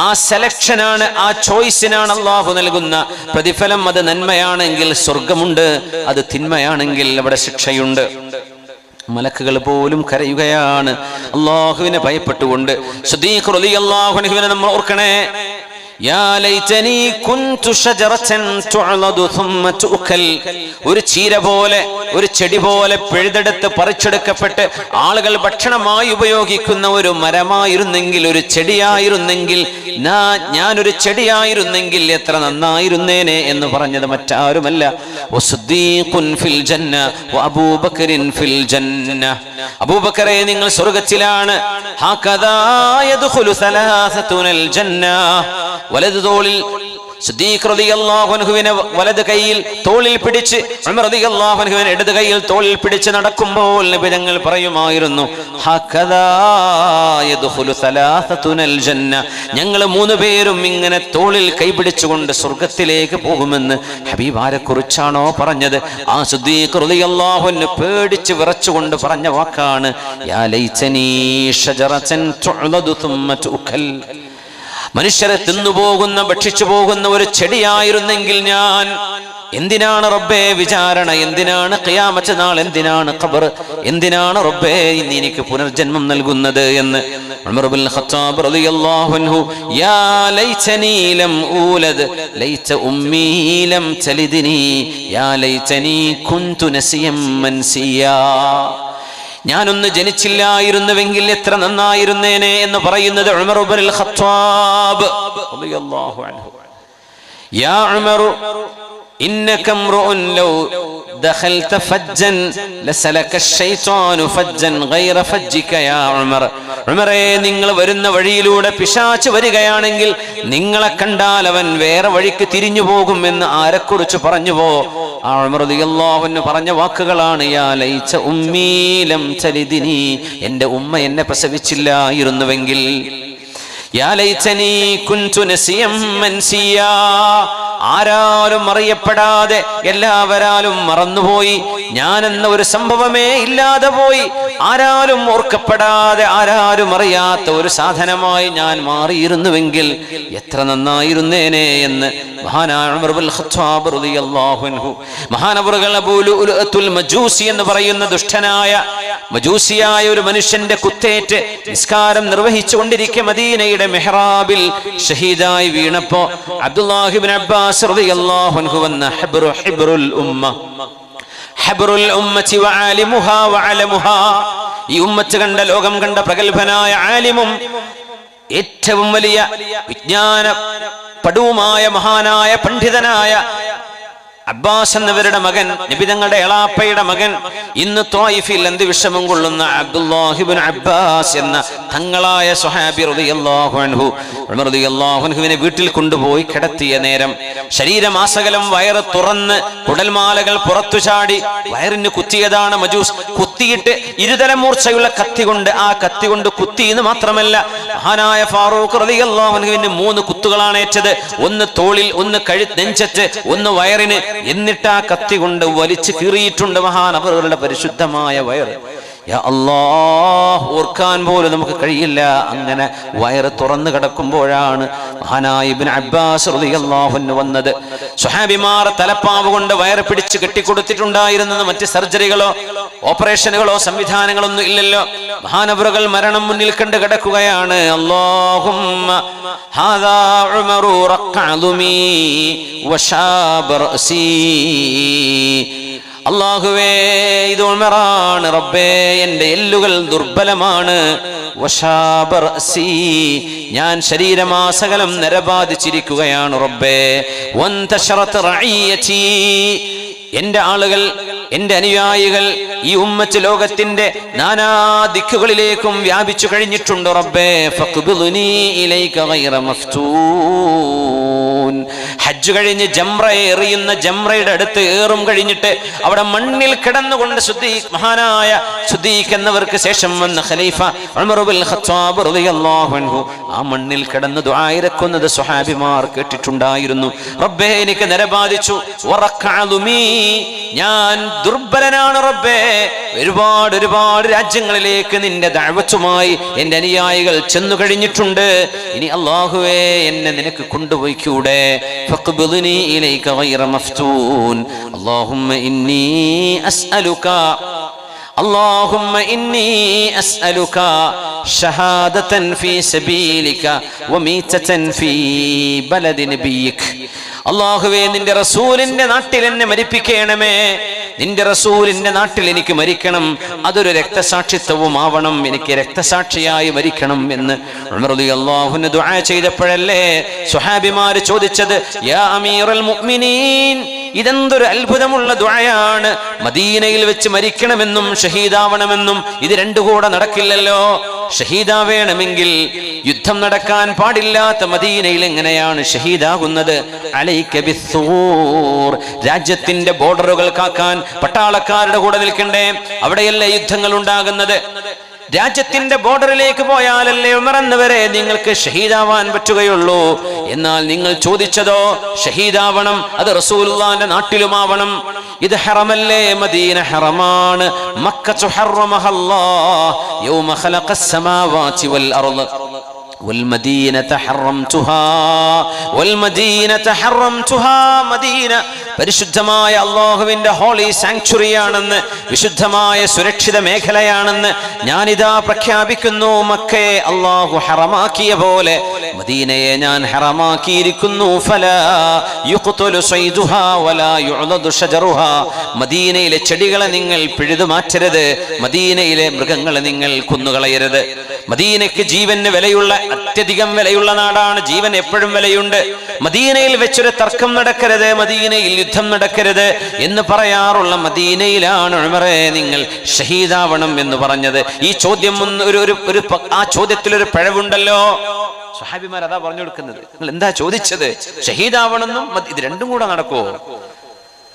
ആ സെലക്ഷനാണ്, ആ ചോയ്സിനാണ് അല്ലാഹു നൽകുന്ന പ്രതിഫലം. അത് നന്മയാണെങ്കിൽ സ്വർഗമുണ്ട്, അത് തിന്മയാണെങ്കിൽ അവിടെ ശിക്ഷയുണ്ട്. മലക്കുകൾ പോലും കരയുകയാണ് അല്ലാഹുവിനെ ഭയപ്പെട്ടുകൊണ്ട്. സിദ്ദീഖ് റളിയല്ലാഹു അൻഹുവിനെ നമ്മൾ ഓർക്കണേ. യാ ലൈതനി കുൻതു ഷജറതൻ തുഅലദു ثم തുഅക്കൽ, ഒരു ചീര പോലെ, ഒരു ചെടി പോലെ പിഴുതെടുത്ത് പറിച്ചെടുക്കപ്പെട്ട് ആളുകൾ ഭക്ഷണമായി ഉപയോഗിക്കുന്ന ഒരു മരമായിരുന്നെങ്കിൽ, ഒരു ചെടിയായിരുന്നെങ്കിൽ, ഞാനൊരു ചെടിയായിരുന്നെങ്കിൽ എത്ര നന്നായിരുന്നേനെ എന്ന് പറഞ്ഞത് മറ്റാരുമല്ല, വസുദ്ദീഖുൻ ഫിൽ ജന്ന വഅബൂബക്കറിൻ ഫിൽ ജന്ന, അബൂബക്കറെ നിങ്ങൾ സ്വർഗ്ഗത്തിലാണ്. ഹകദാ യദ്ഖുലു സലാസതുനൽ ജന്ന, വലത് തോളിൽ സിദ്ദീഖ് റളിയല്ലാഹു അൻഹുവിനെ വലത് കൈയിൽ തോളിൽ പിടിച്ച്, ഉമർ റളിയല്ലാഹു അൻഹുവിനെ ഇടത് കൈയിൽ തോളിൽ പിടിച്ച് നടക്കുമ്പോൾ നബി തങ്ങൾ പറയുമായിരുന്നു, ഹകദാ യദ്ഖുലു സലാസതുനൽ ജന്ന, ഞങ്ങൾ 3 പേരും ഇങ്ങനെ തോളിൽ കൈപിടിച്ചുകൊണ്ട് സ്വർഗ്ഗത്തിലേക്ക് പോകുമെന്ന് ഹബീബ് ആരെക്കുറിച്ചാണോ പറഞ്ഞത് ആ സിദ്ദീഖ് റളിയല്ലാഹു അൻഹു പേടിച്ച് വിറച്ചുകൊണ്ട് പറഞ്ഞ വാക്കാണ്, യാ ലൈതനി ഷജറതൻ തുഅലദു ثم തുഅക്കൽ, മനുഷ്യരെ തിന്നുപോകുന്ന, ഭക്ഷിച്ചു പോകുന്ന ഒരു ചെടിയായിരുന്നെങ്കിൽ ഞാൻ. എന്തിനാണ് റബ്ബേ വിചാരണ, എന്തിനാണ് ഖിയാമത്ത് നാൾ, എന്തിനാണ് ഖബർ, എന്തിനാണ് റബ്ബേ ഇന്ന് എനിക്ക് പുനർജന്മം നൽകുന്നത് എന്ന് ഉമർ ഇബ്നുൽ ഖത്താബ് റളിയല്ലാഹു അൻഹു, യാ ലൈതനി ലം ഊലദ് ലൈത ഉമ്മീ ലം തലിദ്നി യാ ലൈതനി കുൻതു നസിയം മൻസിയാ, ഞാനൊന്ന് ജനിച്ചില്ലായിരുന്നുവെങ്കിൽ എത്ര നന്നായിരുന്നേനെ എന്ന് പറയുന്നത് ഉമർ ഇബ്നുൽ ഖത്താബ് റളിയല്ലാഹു അൻഹു. യാ ഉമർ إنك امرؤ لو دخلت فجا لسلك الشيطان فجا غير فجك يا عمر. ഉമറേ, നിങ്ങൾ വരുന്ന വഴിയിലൂടെ പിശാച് വരികയാണെങ്കിൽ നിങ്ങളെ കണ്ടാൽ അവൻ വേറെ വഴിക്ക് തിരിഞ്ഞു പോകുമെന്ന് ആരെക്കുറിച്ച് പറഞ്ഞുവോ ആ ഉമർ റളിയല്ലാഹു അൻഹു പറഞ്ഞ വാക്കുകളാണ് യാ ലൈത ഉമ്മീ ലം തലിദിനി, എൻ്റെ ഉമ്മ എന്നെ പ്രസവിച്ചില്ലായിരുന്നുവെങ്കിൽ. യാ ലൈതനി കുൻതു നസിയം മൻസിയാ, ആരാലും അറിയപ്പെടാതെ എല്ലാവരാലും മറന്നുപോയി, ഞാനെന്ന ഒരു സംഭവമേ ഇല്ലാതെ പോയി, ആരാലും ഓർക്കപ്പെടാതെ ആരാരും അറിയാത്ത ഒരു സാധനമായി ഞാൻ മാറിയിരുന്നുവെങ്കിൽ എത്ര നന്നായിരുന്നേനെ എന്ന് മഹാനായ ഉമർ ഇബ്നുൽ ഖത്താബ് റളിയല്ലാഹു അൻഹു. മഹാനവറുകൾ അബൂ ലുഅ്ലുഅത്തുൽ മജൂസി എന്ന് പറയുന്ന ദുഷ്ടനായ മജൂസിയായ ഒരു മനുഷ്യന്റെ കുത്തേറ്റ് നിസ്കാരം നിർവഹിച്ചു കൊണ്ടിരിക്കെ മദീനയുടെ മെഹ്റാബിൽ ഷഹീദായി വീണപ്പോ അബ്ദുല്ലാഹി ഇബ്നു അബ്ബാസ് റളിയല്ലാഹു അൻഹു വന്ന ഹിബ്റുൽ ഉമ്മ, ഹിബ്റുൽ ഉമ്മത്തി വആലിമുഹാ വഅലമുഹാ, ഈ ഉമ്മത്ത് കണ്ട ലോകം കണ്ട പ്രഗൽഭനായ ആലിമും ഏറ്റവും വലിയ വിജ്ഞാന പടുവുമായ മഹാനായ പണ്ഡിതനായ അബ്ബാസ് എന്നവരുടെ മകൻ, നബി തങ്ങളുടെ എളാപ്പയുടെ മകൻ, ഇന്ന് ത്വായിഫിൽ അന്ത്യവിഷമം കൊള്ളുന്ന അബ്ദുല്ലാഹി ഇബ്നു അബ്ബാസ് എന്ന തങ്ങളായ സ്വഹാബി റളിയല്ലാഹു അൻഹു ഉമർ റളിയല്ലാഹു അൻഹുവിനെ വീട്ടിൽ കൊണ്ടുപോയി കിടത്തിയ നേരം ശരീരമാസകലം വയറ് തുറന്ന് കുടൽമാലകൾ പുറത്തു ചാടി വയറിന് കുത്തിയതാണ് മജൂസ്. കുത്തിയിട്ട് ഇരുതല മൂർച്ചയുള്ള കത്തി കൊണ്ട്, ആ കത്തി കൊണ്ട് കുത്തി എന്ന് മാത്രമല്ല, മഹാനായ ഫാറൂഖ് റളിയല്ലാഹു അൻഹുവിന് 3 കുത്തുകളാണ് ഏറ്റത്. ഒന്ന് തോളിൽ, ഒന്ന് നെഞ്ചത്ത്, ഒന്ന് വയറിന്. എന്നിട്ട് ആ കത്തി കൊണ്ട് വലിച്ചു കീറിയിട്ടുണ്ട് മഹാനവറുകളുടെ പരിശുദ്ധമായ വയറ്. യാ അല്ലാഹ്, ഓർക്കാൻ പോലും നമുക്ക് കഴിയില്ല. അങ്ങനെ വയറ് തുറന്നു കിടക്കുമ്പോഴാണ് മഹാനായ ഇബ്നു അബ്ബാസ് റളിയല്ലാഹു അൻഹു വന്നത്. സ്വഹാബിമാർ തലപ്പാവ് കൊണ്ട് വയറ് പിടിച്ച് കെട്ടിക്കൊടുത്തിട്ടുണ്ടായിരുന്നത് മറ്റ് സർജറികളോ ഓപ്പറേഷനുകളോ സംവിധാനങ്ങളൊന്നും ഇല്ലല്ലോ. മഹാനവറുകൾ മരണം മുന്നിൽ കണ്ട് കിടക്കുകയാണ്. അല്ലാഹുമ്മ ഹാദാ ഉമറു റഖഅലുമി വശാബ റഅസി, അല്ലാഹുവേ ഇത് ഉമറാണ് റബ്ബേ, എൻ്റെ എല്ലുകൾ ദുർബലമാണ്. വശാബ റഅസി, ഞാൻ ശരീരമാസകലം നരബാധിച്ചിരിക്കുകയാണ് റബ്ബേ. വന്തശറത് റഈയതി, എൻ്റെ ആളുകൾ, എൻ്റെ അനുയായികൾ, ഈ ഉമ്മത്ത് ലോകത്തിന്റെ നാനാ ദിക്കുകളിലേക്കും വ്യാപിച്ചു കഴിഞ്ഞിട്ടുണ്ട് റബ്ബേ. ഫഖ്ബിദ്നി ഇലൈക ഗൈറ മഫ്തൂൻ, ഹജ്ജ് കഴിഞ്ഞ് ജംറ എറിയുന്ന ജംറയുടെ അടുത്ത് ഏറും കഴിഞ്ഞിട്ട് അവിടെ മണ്ണിൽ കിടന്നുകൊണ്ട് മഹാനായ സുദ്ദീഖ് എന്നവർക്ക് ശേഷം വന്ന ഖലീഫ ഉമർ ഇബ്നുൽ ഖത്താബ് റളിയല്ലാഹു അൻഹു ആ മണ്ണിൽ കിടന്ന് ദുആ ഇറക്കുന്നത് സ്വഹാബിമാർ കേട്ടിട്ടുണ്ടായിരുന്നു. റബ്ബേ, എനിക്ക് നരബാധിച്ചു. വറഖഅലുമി, ഞാൻ ദുർബലനാണ് റബ്ബേ. ഒരുപാട് രാജ്യങ്ങളിലേക്ക് നിന്റെ ദഅവത്തുമായി എൻ്റെ അനുയായികൾ ചെന്നു കഴിഞ്ഞിട്ടുണ്ട്. ഇനി അല്ലാഹുവേ, എന്നെ നിനക്ക് കൊണ്ടുപോയിക്കൂടെ? ഫഖ്ബിദ്നി ഇലൈക ഗൈറ മഫ്തൂൻ. അല്ലാഹുമ്മ ഇന്നി അസ്അലുക اللهم إني أسألك شهادة في سبيلك وميتة في بلد نبيك. അല്ലാഹുവേ, നിന്റെ റസൂലിന്റെ നാട്ടിൽ എന്നെ മരിപ്പിക്കണമേ. നിന്റെ റസൂലിന്റെ നാട്ടിൽ എനിക്ക് മരിക്കണം. അതൊരു രക്തസാക്ഷിത്വവും ആവണം. എനിക്ക് രക്തസാക്ഷിയായി മരിക്കണം എന്ന് ഉമർ റളിയല്ലാഹു അൻഹു ദുആ ചെയ്തപ്പോഴല്ലേ സ്വഹാബിമാർ ചോദിച്ചത്, യാ അമീറുൽ മുഅ്മിനീൻ, ഇതെന്തൊരു അത്ഭുതമുള്ള ദുആയാണ്. മദീനയിൽ വെച്ച് മരിക്കണമെന്നും ഷഹീദാവണമെന്നും ഇത് രണ്ടും കൂടെ നടക്കില്ലല്ലോ. ഷഹീദാവേണമെങ്കിൽ യുദ്ധം നടക്കാൻ പാടില്ലാത്ത മദീനയിൽ എങ്ങനെയാണ് ഷഹീദാകുന്നത്? അലൈക ബിസ്സൂർ, രാജ്യത്തിന്റെ ബോർഡറുകൾ കാക്കാൻ പട്ടാളക്കാരുടെ കൂടെ നിൽക്കണ്ടേ? അവിടെയല്ലേ യുദ്ധങ്ങൾ ഉണ്ടാകുന്നത്? രാജ്യത്തിന്റെ ബോർഡറിലേക്ക് പോയാലല്ലേ ഉമറന്നവരെ നിങ്ങൾക്ക് ഷഹീദാവാൻ പറ്റുകയുള്ളൂ. എന്നാൽ നിങ്ങൾ ചോദിച്ചതോ ഷഹീദാവണം, അത് റസൂലുള്ളാഹിന്റെ നാട്ടിലുമാവണം. ഇത് ഹറമല്ലേ? മദീന ഹറമാണ്. മക്കത്തു ഹറമഹല്ലാഹ് യൗമ ഖലഖസ് സമാവാതി വൽ അർള് والمدينة حرمتها മദീന പരിശുദ്ധമായ അല്ലാഹുവിന്റെ ഹോളി സാങ്ച്വറിയാണെന്ന്, വിശുദ്ധമായ സുരക്ഷിത മേഖലയാണെന്ന് ഞാനിതാ പ്രഖ്യാപിക്കുന്നു. മക്കയെ അല്ലാഹു ഹറമാക്കിയ പോലെ മദീനയെ ഞാൻ ഹറമാക്കിയിരിക്കുന്നു. ഫലാ യുഖ്തലു സൈദുഹാ വലാ യുഅദദു ഷജറുഹാ. മദീനയിലെ ചെടികളെ നിങ്ങൾ പിഴുതു മാറ്റരുത്, മദീനയിലെ മൃഗങ്ങളെ നിങ്ങൾ കൊന്നുകളയരുത്. മദീനയ്ക്ക് ജീവന് വിലയുള്ള, അത്യധികം വിലയുള്ള നാടാണ്. ജീവൻ എപ്പോഴും വിലയുണ്ട്. മദീനയിൽ വെച്ചൊരു തർക്കം നടക്കരുത്, മദീനയിൽ യുദ്ധം നടക്കരുത് എന്ന് പറയാറുള്ള മദീനയിലാണ് ഉമറേ നിങ്ങൾ ഷഹീദാവണം എന്ന് പറഞ്ഞത്. ഈ ചോദ്യം ആ ചോദ്യത്തിലൊരു പിഴവുണ്ടല്ലോ. സ്വഹാബിമാർ അതാ പറഞ്ഞു കൊടുക്കുന്നത്. നിങ്ങൾ എന്താ ചോദിച്ചത്? ഷഹീദാവണമെന്നും ഇത് രണ്ടും കൂടെ നടക്കുവോ?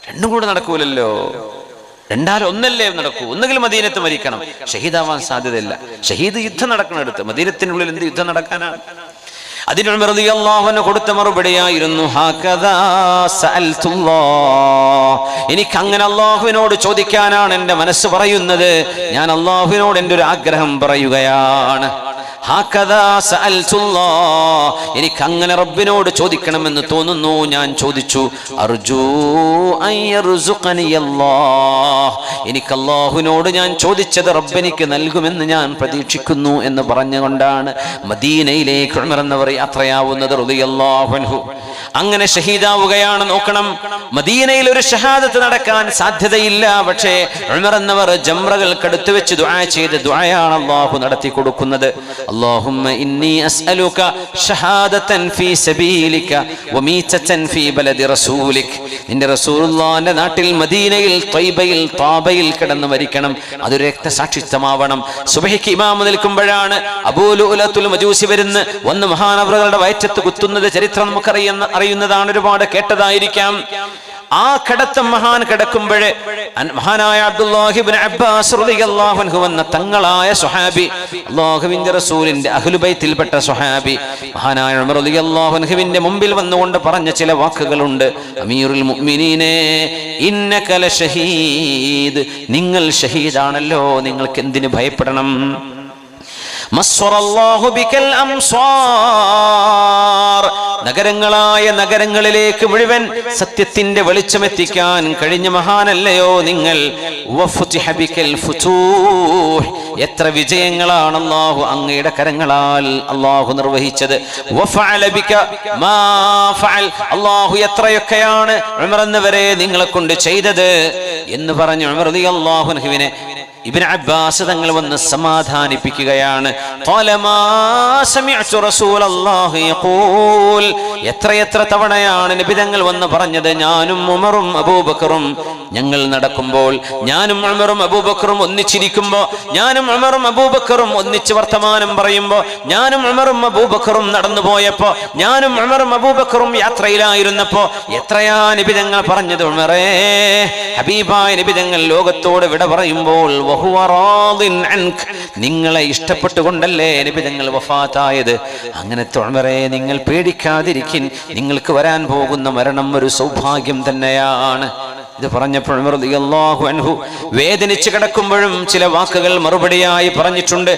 രണ്ടും കൂടെ നടക്കൂലല്ലോ. രണ്ടാലൊന്നല്ലേ നടക്കൂ. ഒന്നുകിൽ മദീനത്ത് മരിക്കണം, ഷഹീദാവാൻ സാധ്യതയില്ല. ഷഹീദ് യുദ്ധം നടക്കുന്നിടത്ത്, മദീനത്തിനുള്ളിൽ എന്ത് യുദ്ധം നടക്കാനാണ്? അതിന് ഉമർ റളിയല്ലാഹു അൻഹു കൊടുത്ത മറുപടിയായിരുന്നു ഹകദാ സഅൽതുല്ലാഹ്. എനിക്ക് അങ്ങനെ അല്ലാഹുവിനോട് ചോദിക്കാനാണ് എൻ്റെ മനസ്സ് പറയുന്നത്. ഞാൻ അല്ലാഹുവിനോട് എൻ്റെ ഒരു ആഗ്രഹം പറയുകയാണ്. എനിക്ക് അങ്ങനെ റബ്ബിനോട് ചോദിക്കണമെന്ന് തോന്നുന്നു. ഞാൻ ചോദിച്ചു, എനിക്ക് അല്ലാഹുവിനോട് ഞാൻ ചോദിച്ചത് റബ്ബെനിക്ക് നൽകുമെന്ന് ഞാൻ പ്രതീക്ഷിക്കുന്നു എന്ന് പറഞ്ഞുകൊണ്ടാണ് മദീനയിലേക്ക് ഉമർ എന്നവർ യാത്രയാവുന്നത് റളിയല്ലാഹു അൻഹു. അങ്ങനെ ഷഹീദാവുകയാണ്. നോക്കണം, മദീനയിൽ ഒരു ഷഹാദത്ത് നടക്കാൻ സാധ്യതയില്ല. പക്ഷേ ഉമർ എന്നവർ ജംറകൾക്കടുത്ത് വെച്ച് ദുആ ചെയ്ത് ദുആയാണ് അല്ലാഹു നടത്തി കൊടുക്കുന്നത്. اللهم إني أسألك شهادة في سبيلك وميتة في بلد رسولك. നിന്റെ റസൂലുള്ളാഹിന്റെ നാട്ടിൽ മദീനയിൽ ത്വയ്ബയിൽ താബയിൽ കിടന്ന് മരിക്കണം. അതൊരു രക്തസാക്ഷിത്വമാവണം. സുബഹിക്ക് ഇമാം നിൽക്കുമ്പോഴാണ് അബൂ ലുഅലത്തുൽ മജൂസി വന്ന് മഹാനവറുകളുടെ വയറ്റത്ത് കുത്തുന്നത്. ചരിത്രം അറിയുന്നതാണ്, ഒരുപാട് കേട്ടതായിരിക്കാം. ആ കിടത്തം മഹാൻ കിടക്കുമ്പോഴേ മഹാനായ അബ്ദുല്ലാഹി ഇബ്നു അബ്ബാസ് റളിയല്ലാഹു അൻഹു എന്ന തങ്ങളായ സ്വഹാബി, അല്ലാഹുവിന്റെ റസൂലിന്റെ അഹ്ലു ബൈത്തിൽപ്പെട്ട സ്വഹാബി, മഹാനായ ഉമർ റളിയല്ലാഹു അൻഹുവിന്റെ മുമ്പിൽ വന്നുകൊണ്ട് പറഞ്ഞ ചില വാക്കുകളുണ്ട്. അമീറുൽ മുഅ്മിനീനെ ഇന്നക ലശഹീദ്, നിങ്ങൾ ഷഹീദാണല്ലോ, നിങ്ങൾക്ക് എന്തിനു ഭയപ്പെടണം? മസ്വറല്ലാഹു ബികൽ അംസാർ, നഗരങ്ങളായ നഗരങ്ങളിലേക്ക് മുഴുവൻ സത്യത്തിന്റെ വെളിച്ചമെത്തിക്കാൻ കഴിഞ്ഞ മഹാനല്ലയോ നിങ്ങൾ. വഫുതിഹ ബികൽ ഫുതൂഹ്, എത്ര വിജയങ്ങളാണ് അല്ലാഹു അങ്ങയുടെ കരങ്ങളാൽ അല്ലാഹു നിർവഹിച്ചത്. വഫഅല ബിക മാ ഫഅൽ, അല്ലാഹു എത്രയൊക്കെയാണ് ഉമർ എന്നവരെ നിങ്ങളെ കൊണ്ട് ചെയ്തത് എന്ന് പറഞ്ഞു ഉമർ റളിയല്ലാഹു അൻഹുവിനെ ഇബ്നു അബ്ബാസ് തങ്ങൾ വന്ന് സമാധാനിപ്പിക്കുകയാണ്. എത്രയെത്ര തവണയാണ് നബി തങ്ങൾ വന്ന് പറഞ്ഞത്, ഞാനും ഉമറും അബൂബക്കറും ഞങ്ങൾ നടക്കുമ്പോൾ, ഞാനും ഉമറും അബൂബക്കറും ഒന്നിച്ചിരിക്കുമ്പോൾ, ഞാനും ഉമറും അബൂബക്കറും ഒന്നിച്ച് വർത്തമാനം പറയുമ്പോൾ, ഞാനും ഉമറും അബൂബക്കറും നടന്നു പോയപ്പോ, ഞാനും ഉമറും അബൂബക്കറും യാത്രയിലായിരുന്നപ്പോ എത്രയാ നബി തങ്ങൾ പറഞ്ഞത്. ഉമറേ, ഹബീബായ നബി തങ്ങൾ ലോകത്തോട് വിട പറയുമ്പോൾ നിങ്ങളെ ഇഷ്ടപ്പെട്ടുകൊണ്ടല്ലേ നബി തങ്ങൾ വഫാത്തായത്. അങ്ങനത്തെ ഉമറേ, നിങ്ങൾ പേടിക്കാതിരിക്കിൻ, നിങ്ങൾക്ക് വരാൻ പോകുന്ന മരണം ഒരു സൗഭാഗ്യം തന്നെയാണ്. ഇത് പറഞ്ഞപ്പോൾ ഉമർ റളിയല്ലാഹു അൻഹു വേദനിച്ച് കിടക്കുമ്പോഴും ചില വാക്കുകൾ മറുപടിയായി പറഞ്ഞിട്ടുണ്ട്.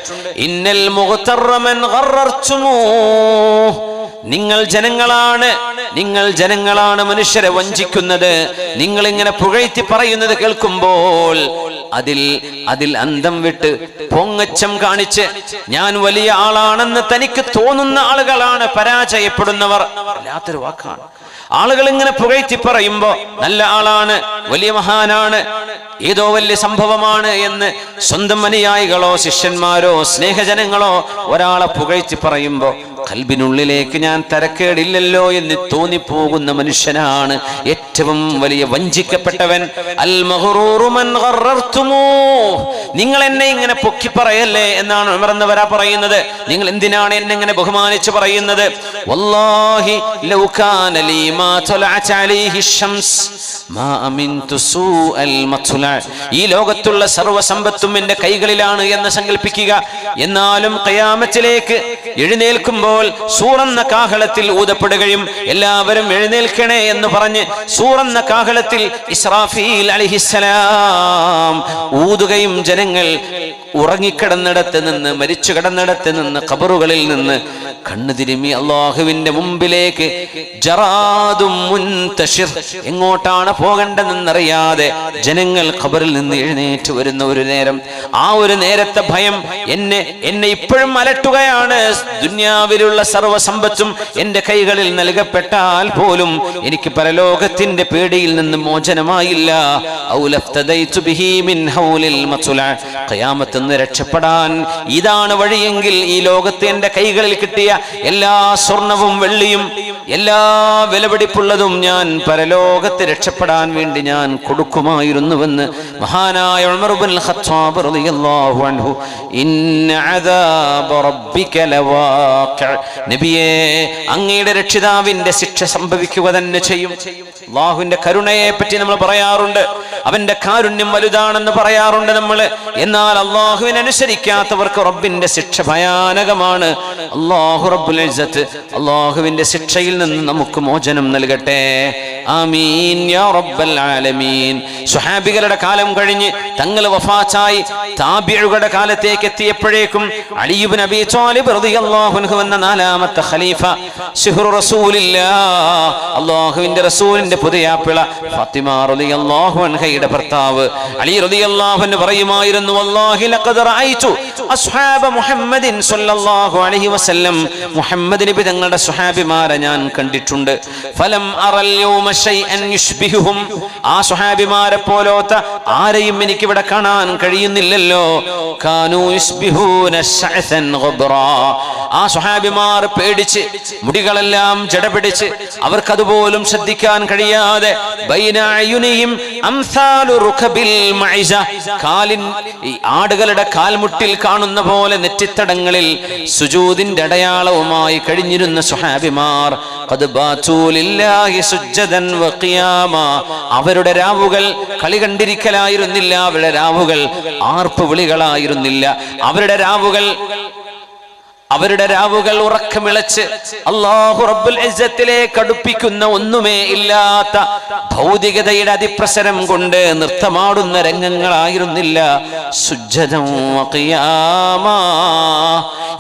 ഇന്നൽ മുഗ്തറ മൻ ഗറർതുമൂ, നിങ്ങൾ ജനങ്ങളാണ് മനുഷ്യരെ വഞ്ചിക്കുന്നത്. നിങ്ങൾ ഇങ്ങനെ പുകഴ്ത്തി പറയുന്നത് കേൾക്കുമ്പോൾ അതിൽ അന്തം വിട്ട് പൊങ്ങച്ചം കാണിച്ച് ഞാൻ വലിയ ആളാണെന്ന് തനിക്ക് തോന്നുന്ന ആളുകളാണ് പരാജയപ്പെടുന്നവർ. വല്ലാത്തൊരു വാക്കാണ്. ആളുകൾ ഇങ്ങനെ പുകഴ്ത്തി പറയുമ്പോ നല്ല ആളാണ്, വലിയ മഹാനാണ്, ഏതോ വലിയ സംഭവമാണ് എന്ന് സ്വന്തം അനുയായികളോ ശിഷ്യന്മാരോ സ്നേഹജനങ്ങളോ ഒരാളെ പുകഴ്ത്തി പറയുമ്പോ ഖൽബിനുള്ളിലേക്ക് ഞാൻ തരക്കേടില്ലല്ലോ എന്ന് തോന്നിപ്പോകുന്ന മനുഷ്യനാണ് ഏറ്റവും വലിയ വഞ്ചിക്കപ്പെട്ടവൻ. അൽ മഗ്റൂറു മൻ ഗറർതുമൂ, നിങ്ങൾ എന്നെ ഇങ്ങനെ പൊക്കി പറയല്ലേ എന്നാണ് ഉമർ എന്നവരാ പറയുന്നത്. നിങ്ങൾ എന്തിനാണ് എന്നെ ഇങ്ങനെ ബഹുമാനിച്ച് പറയുന്നത്? വല്ലാഹി ലൗ കാന ലീ മാ തലഅത അലൈഹി ശംസ് മാ അമിൻതു സൂഅൽ മത്ല, ഈ ലോകത്തുള്ള സർവ്വസമ്പത്തും എന്റെ കൈകളിലാണ് എന്ന് സങ്കല്പിക്കുക. എന്നാലും ഖിയാമത്തിലേക്ക് എഴുന്നേൽക്കുമ്പോൾ സൂറെന്ന കാഹളത്തിൽ ഊതപ്പെടുകയും എല്ലാവരും എഴുന്നേൽക്കണേ എന്ന് പറഞ്ഞ് സൂറെന്ന കാഹളത്തിൽ ഇസ്രാഫീൽ അലൈഹിസ്സലാം ഊതുകയും ജനങ്ങൾ ഉറങ്ങിക്കിടന്നിടത്ത് നിന്ന്, മരിച്ചു കിടന്നിടത്ത് നിന്ന്, ഖബറുകളിൽ നിന്ന് കണ്ണു തിരുമ്മി അല്ലാഹുവിന്റെ മുമ്പിലേക്ക് ജറാദും മുൻതശിർ, എങ്ങോട്ടാണ് പോകണ്ടെന്നറിയാതെ ജനങ്ങൾ ഖബറിൽ നിന്ന് എഴുന്നേറ്റ് വരുന്ന ഒരു നേരം, ആ ഒരു നേരത്തെ ഭയം എന്നെ ഇപ്പോഴും അലട്ടുകയാണ്. ദുനിയാവിലുള്ള സർവ്വസമ്പത്തും എന്റെ കൈകളിൽ നൽകപ്പെട്ടാൽ പോലും എനിക്ക് പരലോകത്തിന്റെ പേടിയിൽ നിന്ന് മോചനമായില്ല. ഖിയാമത്ത് നിന്ന് രക്ഷപ്പെടാൻ ഇതാണ് വഴിയെങ്കിൽ ഈ ലോകത്ത് എന്റെ കൈകളിൽ കിട്ടിയ എല്ലാ സ്വർണവും വെള്ളിയും എല്ലാ വിലപിടിപ്പുള്ളതും ഞാൻ പരലോകത്ത് രക്ഷപ്പെടാൻ വേണ്ടി ഞാൻ കൊടുക്കുമായിരുന്നുവെന്ന് മഹാനായ ഉമർ ഇബ്നുൽ ഖത്താബ് റളിയല്ലാഹു അൻഹു ഇന്ന അദാബ റബ്ബിക ലവാഖിഅ, നബിയേ അങ്ങയുടെ രക്ഷിതാവിന്റെ ശിക്ഷ സംഭവിക്കുക തന്നെ ചെയ്യും. അല്ലാഹുവിന്റെ കരുണയെ പറ്റി നമ്മൾ പറയാറുണ്ട്, അവന്റെ കാരുണ്യം വലുതാണെന്ന് പറയാറുണ്ട് നമ്മൾ. എന്നാൽ അല്ലാഹുവിനെ അനുസരിക്കാത്തവർക്ക് റബ്ബിന്റെ ശിക്ഷ ഭയാനകമാണ്. അല്ലാഹു റബ്ബുൽ ഇസ്സത്ത് അല്ലാഹുവിന്റെ ശിക്ഷയിൽ നിന്ന് നമുക്ക് മോചനം നൽകട്ടെ. ആമീൻ യാ റബ്ബൽ ആലമീൻ. സ്വഹാബികളുടെ കാലം കഴിഞ്ഞ് തങ്ങൾ വഫാത്തായി താബിഉകളുടെ കാലത്തേക്ക് എത്തിയപ്പോഴേക്കും അലി ഇബ്നു അബീ ത്വാലിബ് റളിയല്ലാഹു അൻഹു എന്ന നാലാമത്തെ ഖലീഫ ശുഹ്റു റസൂലില്ലാഹ്, അല്ലാഹുവിന്റെ റസൂലിന്റെ പുതിയാപ്പിള ഫാത്തിമ റളിയല്ലാഹു അൻഹയുടെ ഭർത്താവ് അലി റളിയല്ലാഹു അൻഹു പറയുമായിരുന്നു, വല്ലാഹി ലഖദ് റഅയ്തു അസ്ഹാബ മുഹമ്മദിൻ സ്വല്ലല്ലാഹു അലൈഹി വസല്ലം, മുഹമ്മദ് നബി തങ്ങളുടെ സ്വഹാബിമാരെ ഞാൻ കണ്ടിട്ടുണ്ട്. ഫലം അറൽ യൗമ ശൈഅൻ യുശ്ബിഹുഹും, ആ സ്വഹാബിമാരെ പോലത്തെ ആരെയും എനിക്ക് ഇവിടെ കാണാൻ കഴിയുന്നില്ലല്ലോ. കാനൂ യുശ്ബിഹൂന ശഅസൻ ഗബ്റാ, ആ സ്വഹാബിമാർ പേടിച്ച് മുടികളെല്ലാം ജടപിടിച്ച് അവർക്കതുപോലും ശ്രദ്ധിക്കാൻ കഴിയാതെ ബൈന അയുനിഹിം അംസാലു റുകബിൽ മഇസ, കാലിൻ ഈ ആടുകളുടെ കാൽമുട്ടിൽ കാണുന്ന പോലെ നെറ്റിത്തടങ്ങളിൽ സുജൂദിന്റെ അടയാളവുമായി കഴിഞ്ഞിരുന്ന സ്വഹാബിമാർ ഖദ് ബാതു ലില്ലാഹി സുജ്ജദൻ വഖിയാമ, അവരുടെ രാവുകൾ കളി കണ്ടിരിക്കലായിരുന്നില്ല, അവരുടെ രാവുകൾ ആർപ്പ് വിളികളായിരുന്നില്ല, അവരുടെ രാവുകൾ ഉറക്കമിളച്ച് അല്ലാഹു റബ്ബുൽ ഇസ്സത്തിലേക്ക് അടുപ്പിക്കുന്ന ഒന്നുമേ ഇല്ലാത്ത ഭൗതികതയുടെ അതിപ്രസരം കൊണ്ട് നൃത്തമാടുന്ന രംഗങ്ങളായിരുന്നില്ല. സുജ്ജദൻ വഖിയാമ,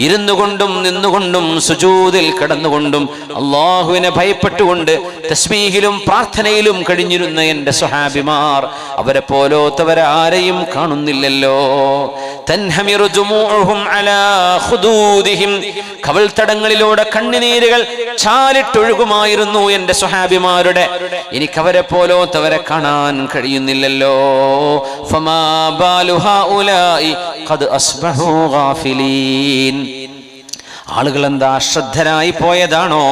ഇരുന്നുകൊണ്ടും നിന്നുകൊണ്ടും സുജൂദിൽ കിടന്നുകൊണ്ടും അല്ലാഹുവിനെ ഭയപ്പെട്ടുകൊണ്ട് തസ്ബീഹിലും പ്രാർത്ഥനയിലും കഴിഞ്ഞിരുന്ന എൻ്റെ സ്വഹാബിമാർ അവരെ പോലോത്തവരാരെയും കാണുന്നില്ലല്ലോ. തൻഹമിറു ജുമൂഉഹും അലാ ഖുദൂദിഹിം, കവൾത്തടങ്ങളിലൂടെ കണ്ണുനീരുകൾ ചാലിട്ടൊഴുകുമായിരുന്നു എൻ്റെ സ്വഹാബിമാരുടെ. എനിക്കവരെ പോലോത്തവരെ കാണാൻ കഴിയുന്നില്ലല്ലോ. ഫമാ ബാലു ഹൗലാഇ ഖദ് അസ്ബഹു ഗാഫിലീൻ, ആളുകൾ എന്താ അശ്രദ്ധരായി പോയതാണോ?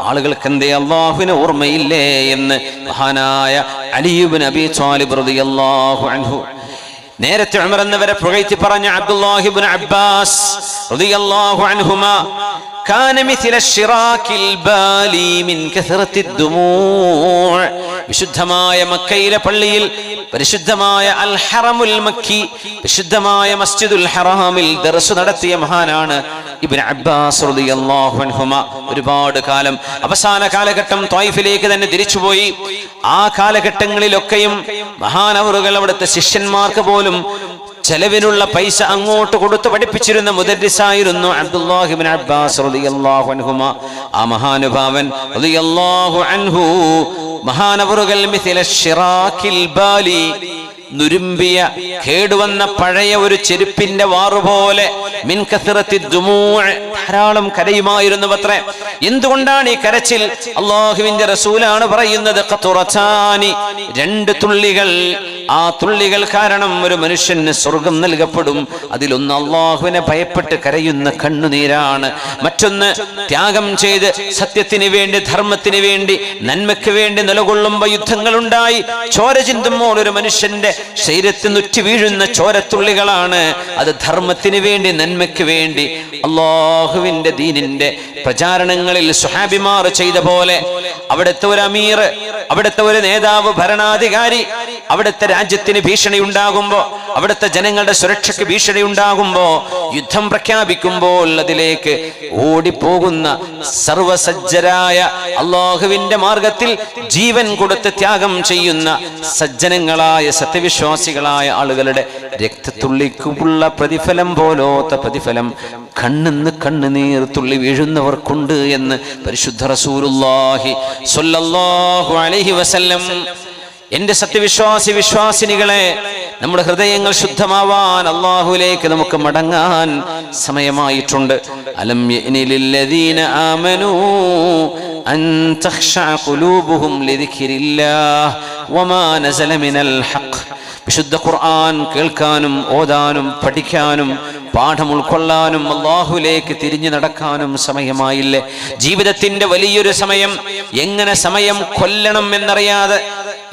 ആളുകൾക്ക് എന്തേ അല്ലാഹുവിനെ ഓർമ്മയില്ലേ എന്ന് മഹാനായ അലി ഇബ്നു അബീ ത്വാലിബ് റളിയല്ലാഹു അൻഹു നേരത്തെ ഉമർ എന്നവരെ പുകഴ്ത്തി പറഞ്ഞ അബ്ദുല്ലാഹി ഇബ്നു അബ്ബാസ് റളിയല്ലാഹു അൻഹുമാ കാന മിസ്ല ശിറാകിൽ ബാലി മിൻ കസറത്തി ദുമൂ', വിശുദ്ധമായ മക്കയിലെ പള്ളിയിൽ പരിശുദ്ധമായ അൽ ഹറമുൽ മക്കി വിശുദ്ധമായ മസ്ജിദുൽ ഹറാമിൽ ദർസ് നടത്തിയ മഹാനാണ് ഇബ്നു അബ്ബാസ് റളിയല്ലാഹു അൻഹുമാ. ഒരുപാട് കാലം അവസാന കാലഘട്ടം ത്വായിഫിലേക്ക് തന്നെ തിരിച്ചുപോയി. ആ കാലഘട്ടങ്ങളിലൊക്കെയും മഹാനവറുകൾ അവിടുത്തെ ശിഷ്യന്മാർക്ക് പോലും ചെലവിനുള്ള പൈസ അങ്ങോട്ട് കൊടുത്ത് പഠിപ്പിച്ചിരുന്ന മുദർരിസായിരുന്നു അബ്ദുല്ലാഹി ഇബ്നു അബ്ബാസ് റളിയല്ലാഹു അൻഹുമാ. ആ മഹാനുഭാവൻ റളിയല്ലാഹു അൻഹു മഹാനവറുകൾ മിഥില ശിറാകിൽ ബാലി, നുരുമ്പിയ കേടുവന്ന പഴയ ഒരു ചെരുപ്പിന്റെ വാറുപോലെ മിൻ കസറത്തി ദുമൂ', ധാരാളം കരയുമായിരുന്നു അത്രേ. എന്തുകൊണ്ടാണ് ഈ കരച്ചിൽ? അല്ലാഹുവിന്റെ റസൂലാണ് പറയുന്നത്, ഖതുറതാനി, രണ്ട് തുള്ളികൾ. ആ തുള്ളികൾ കാരണം ഒരു മനുഷ്യന് സ്വർഗം നൽകപ്പെടും. അതിലൊന്ന് അല്ലാഹുവിനെ ഭയപ്പെട്ട് കരയുന്ന കണ്ണുനീരാണ്. മറ്റൊന്ന് ത്യാഗം ചെയ്ത് സത്യത്തിന് വേണ്ടി, ധർമ്മത്തിന് വേണ്ടി, നന്മയ്ക്ക് വേണ്ടി നിലകൊള്ളുമ്പോൾ യുദ്ധങ്ങളുണ്ടായി ചോര ചിന്തുമ്പോൾ ഒരു മനുഷ്യന്റെ ശരീരത്തിൽ നുറ്റി വീഴുന്ന ചോരത്തുള്ളികളാണ്. അത് ധർമ്മത്തിന് വേണ്ടി, നന്മയ്ക്ക് വേണ്ടി, അല്ലാഹുവിന്റെ ദീനിന്റെ പ്രചാരണങ്ങളിൽ സ്വഹാബിമാർ ചെയ്ത പോലെ അവിടുത്തെ ഒരു അമീർ, അവിടുത്തെ ഒരു നേതാവ്, ഭരണാധികാരി അവിടുത്തെ രാജ്യത്തിന് ഭീഷണി ഉണ്ടാകുമ്പോ, അവിടുത്തെ ജനങ്ങളുടെ സുരക്ഷയ്ക്ക് ഭീഷണി ഉണ്ടാകുമ്പോ, യുദ്ധം പ്രഖ്യാപിക്കുമ്പോൾ അതിലേക്ക് ഓടിപ്പോകുന്ന സർവസജ്ജരായ അല്ലാഹുവിന്റെ മാർഗത്തിൽ ജീവൻ കൊടുത്ത് ത്യാഗം ചെയ്യുന്ന സജ്ജനങ്ങളായ സത്യവിശ്വാസികളായ ആളുകളുടെ രക്തത്തുള്ളിക്കുള്ള പ്രതിഫലം പോലോത്ത പ്രതിഫലം കണ്ണിന്ന് കണ്ണുനീർ തുള്ളി വീഴുന്നവർക്കുണ്ട് എന്ന് പരിശുദ്ധ റസൂലുള്ളാഹി സ്വല്ലല്ലാഹു അലൈഹി വസല്ലം. എന്റെ സത്യവിശ്വാസി വിശ്വാസിനികളെ, നമ്മുടെ ഹൃദയങ്ങൾ ശുദ്ധമാവാൻ അല്ലാഹുവിലേക്ക് നമുക്ക് മടങ്ങാൻ സമയമായിട്ടുണ്ട്. അലം യഅനി ലില്ലദീന ആമനൂ അൻ തഖ്ശഅ ഖുലൂബുഹും ലിദിക്രില്ലാഹ് വമാ നസല മിനൽ ഹഖ്. വിശുദ്ധ ഖുർആൻ കേൾക്കാനും ഓതാനും പഠിക്കാനും പാഠം ഉൾക്കൊള്ളാനും അല്ലാഹുവിലേക്ക് തിരിഞ്ഞു നടക്കാനും സമയമായില്ലേ? ജീവിതത്തിന്റെ വലിയൊരു സമയം, എങ്ങനെ സമയം കൊല്ലണം എന്നറിയാതെ,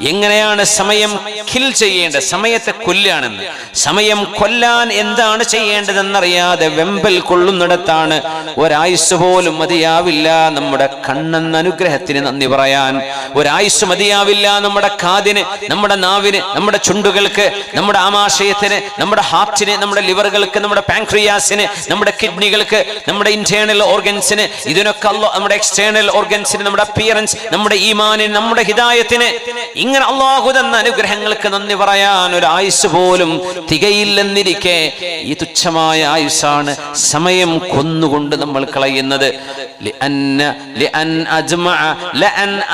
എങ്ങനെയാണ് സമയം കിൽ ചെയ്യേണ്ടത്, സമയത്തെ കൊല്ലാണെന്ന്, സമയം കൊല്ലാൻ എന്താണ് ചെയ്യേണ്ടതെന്നറിയാതെ വെമ്പൽ കൊള്ളുന്നിടത്താണ് ഒരായുസ് പോലും മതിയാവില്ല നമ്മുടെ കണ്ണെന്ന അനുഗ്രഹത്തിന് നന്ദി പറയാൻ. ഒരായുസ് മതിയാവില്ല നമ്മുടെ കാതിന്, നമ്മുടെ നാവിന്, നമ്മുടെ ചുണ്ടുകൾക്ക്, നമ്മുടെ ആമാശയത്തിന്, നമ്മുടെ ഹാർട്ടിന്, നമ്മുടെ ലിവറുകൾക്ക്, നമ്മുടെ പാൻക്രിയാസിന്, നമ്മുടെ കിഡ്നികൾക്ക്, നമ്മുടെ ഇന്റേണൽ ഓർഗൻസിന്, ഇതിനൊക്കെ നമ്മുടെ എക്സ്റ്റേണൽ ഓർഗൻസിന്, നമ്മുടെ അപ്പിയറൻസ്, നമ്മുടെ ഈമാനിന്, നമ്മുടെ ഹിദായത്തിന്, ഇങ്ങനെ അല്ലാഹു തന്ന അനുഗ്രഹങ്ങൾക്ക് നന്ദി പറയാൻ ഒരു ആയുസ് പോലും തികയില്ലെന്നിരിക്കെ ഈ തുച്ഛമായ ആയുസ്സാണ് സമയം കൊന്നുകൊണ്ട് നമ്മൾ കളയുന്നത്. ലഅൻ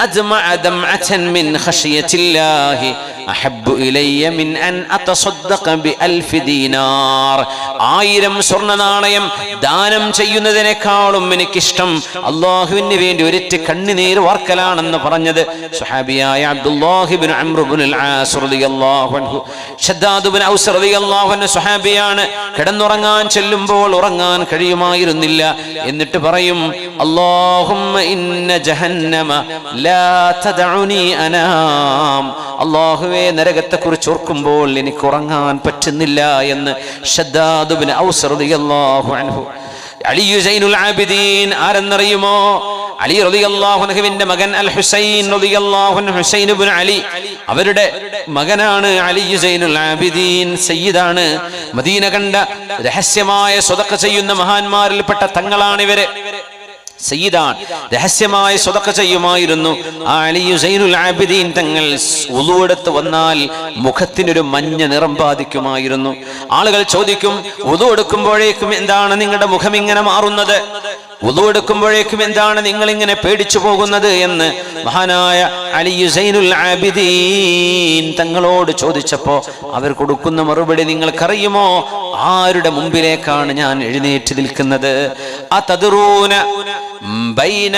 അജ്മഅ ദംഅതൻ മിൻ ഖശിയത്തില്ലാഹി അഹബ്ബു ഇലയ്യ മിൻ അൻ അതസദ്ദഖ ബിഅൽഫി ദീനാർ. 1000 സ്വർണ്ണ നാണയം ദാനം ചെയ്യുന്നതിനേക്കാളും എനിക്കിഷ്ടം അല്ലാഹുവിന് വേണ്ടി ഒരിറ്റ് കണ്ണുനീർ വാർക്കലാണെന്ന് പറഞ്ഞത് സ്വഹാബിയായ അബ്ദുല്ലാഹി ഇബ്നു അംർ ഇബ്നുൽ ആസ് റളിയല്ലാഹു അൻഹു. ശദ്ദാദ് ഇബ്നു ഔസ് റളിയല്ലാഹു അൻഹു സ്വഹാബിയാണ്. കിടന്നുറങ്ങാൻ ചെല്ലുമ്പോൾ ഉറങ്ങാൻ കഴിയുമായിരുന്നില്ല. എന്നിട്ട് പറയും, അല്ലാഹുമ്മ ഇന്ന ജഹന്നമ ലാ തദഉനി അനാം. അല്ലാഹുവേ, നരകത്തെക്കുറിച്ച് ഓർക്കുമ്പോൾ എനിക്ക് ഉറങ്ങാൻ പറ്റുന്നില്ല എന്ന് ശദ്ദാദ് ഇബ്നു ഔസ് റളിയല്ലാഹു അൻഹു. അലി സൈനുൽ ആബിദീൻ ആരെന്നറിയുമോ? അലി റളിയല്ലാഹു അൻഹുവിന്റെ മകൻ അൽ ഹുസൈൻ റളിയല്ലാഹു അൻഹു, ഹുസൈൻ ഇബ്നു അലി, അവരുടെ മകനാണ് അലി സൈനുൽ ആബിദീൻ. സയ്യിദാണ്. മദീന കണ്ട രഹസ്യമായ സ്വതക്ക ചെയ്യുന്ന മഹാന്മാരിൽപ്പെട്ട തങ്ങളാണിവര്. സയ്യിദാൻ, രഹസ്യമായ സ്വതക്ക ചെയ്യുമായിരുന്നു. ആ അലി സൈനുൽ ആബിദീൻ തങ്ങൾ വുളു എടുത്ത് വന്നാൽ മുഖത്തിനൊരു മഞ്ഞ നിറം ബാധിക്കുമായിരുന്നു. ആളുകൾ ചോദിക്കും, വുളു എടുക്കുമ്പോഴേക്കും എന്താണ് നിങ്ങളുടെ മുഖം ഇങ്ങനെ മാറുന്നത്? വുളു എടുക്കുമ്പോഴേക്കും എന്താണ് നിങ്ങൾ ഇങ്ങനെ പേടിച്ചു പോകുന്നത് എന്ന് മഹാനായ അലി സൈനുൽ ആബിദീൻ തങ്ങളോട് ചോദിച്ചപ്പോ അവർ കൊടുക്കുന്ന മറുപടി നിങ്ങൾക്കറിയുമോ? ആരുടെ മുമ്പിലേക്കാണ് ഞാൻ എഴുന്നേറ്റ് നിൽക്കുന്നത്? അതദ്റൂന ബൈന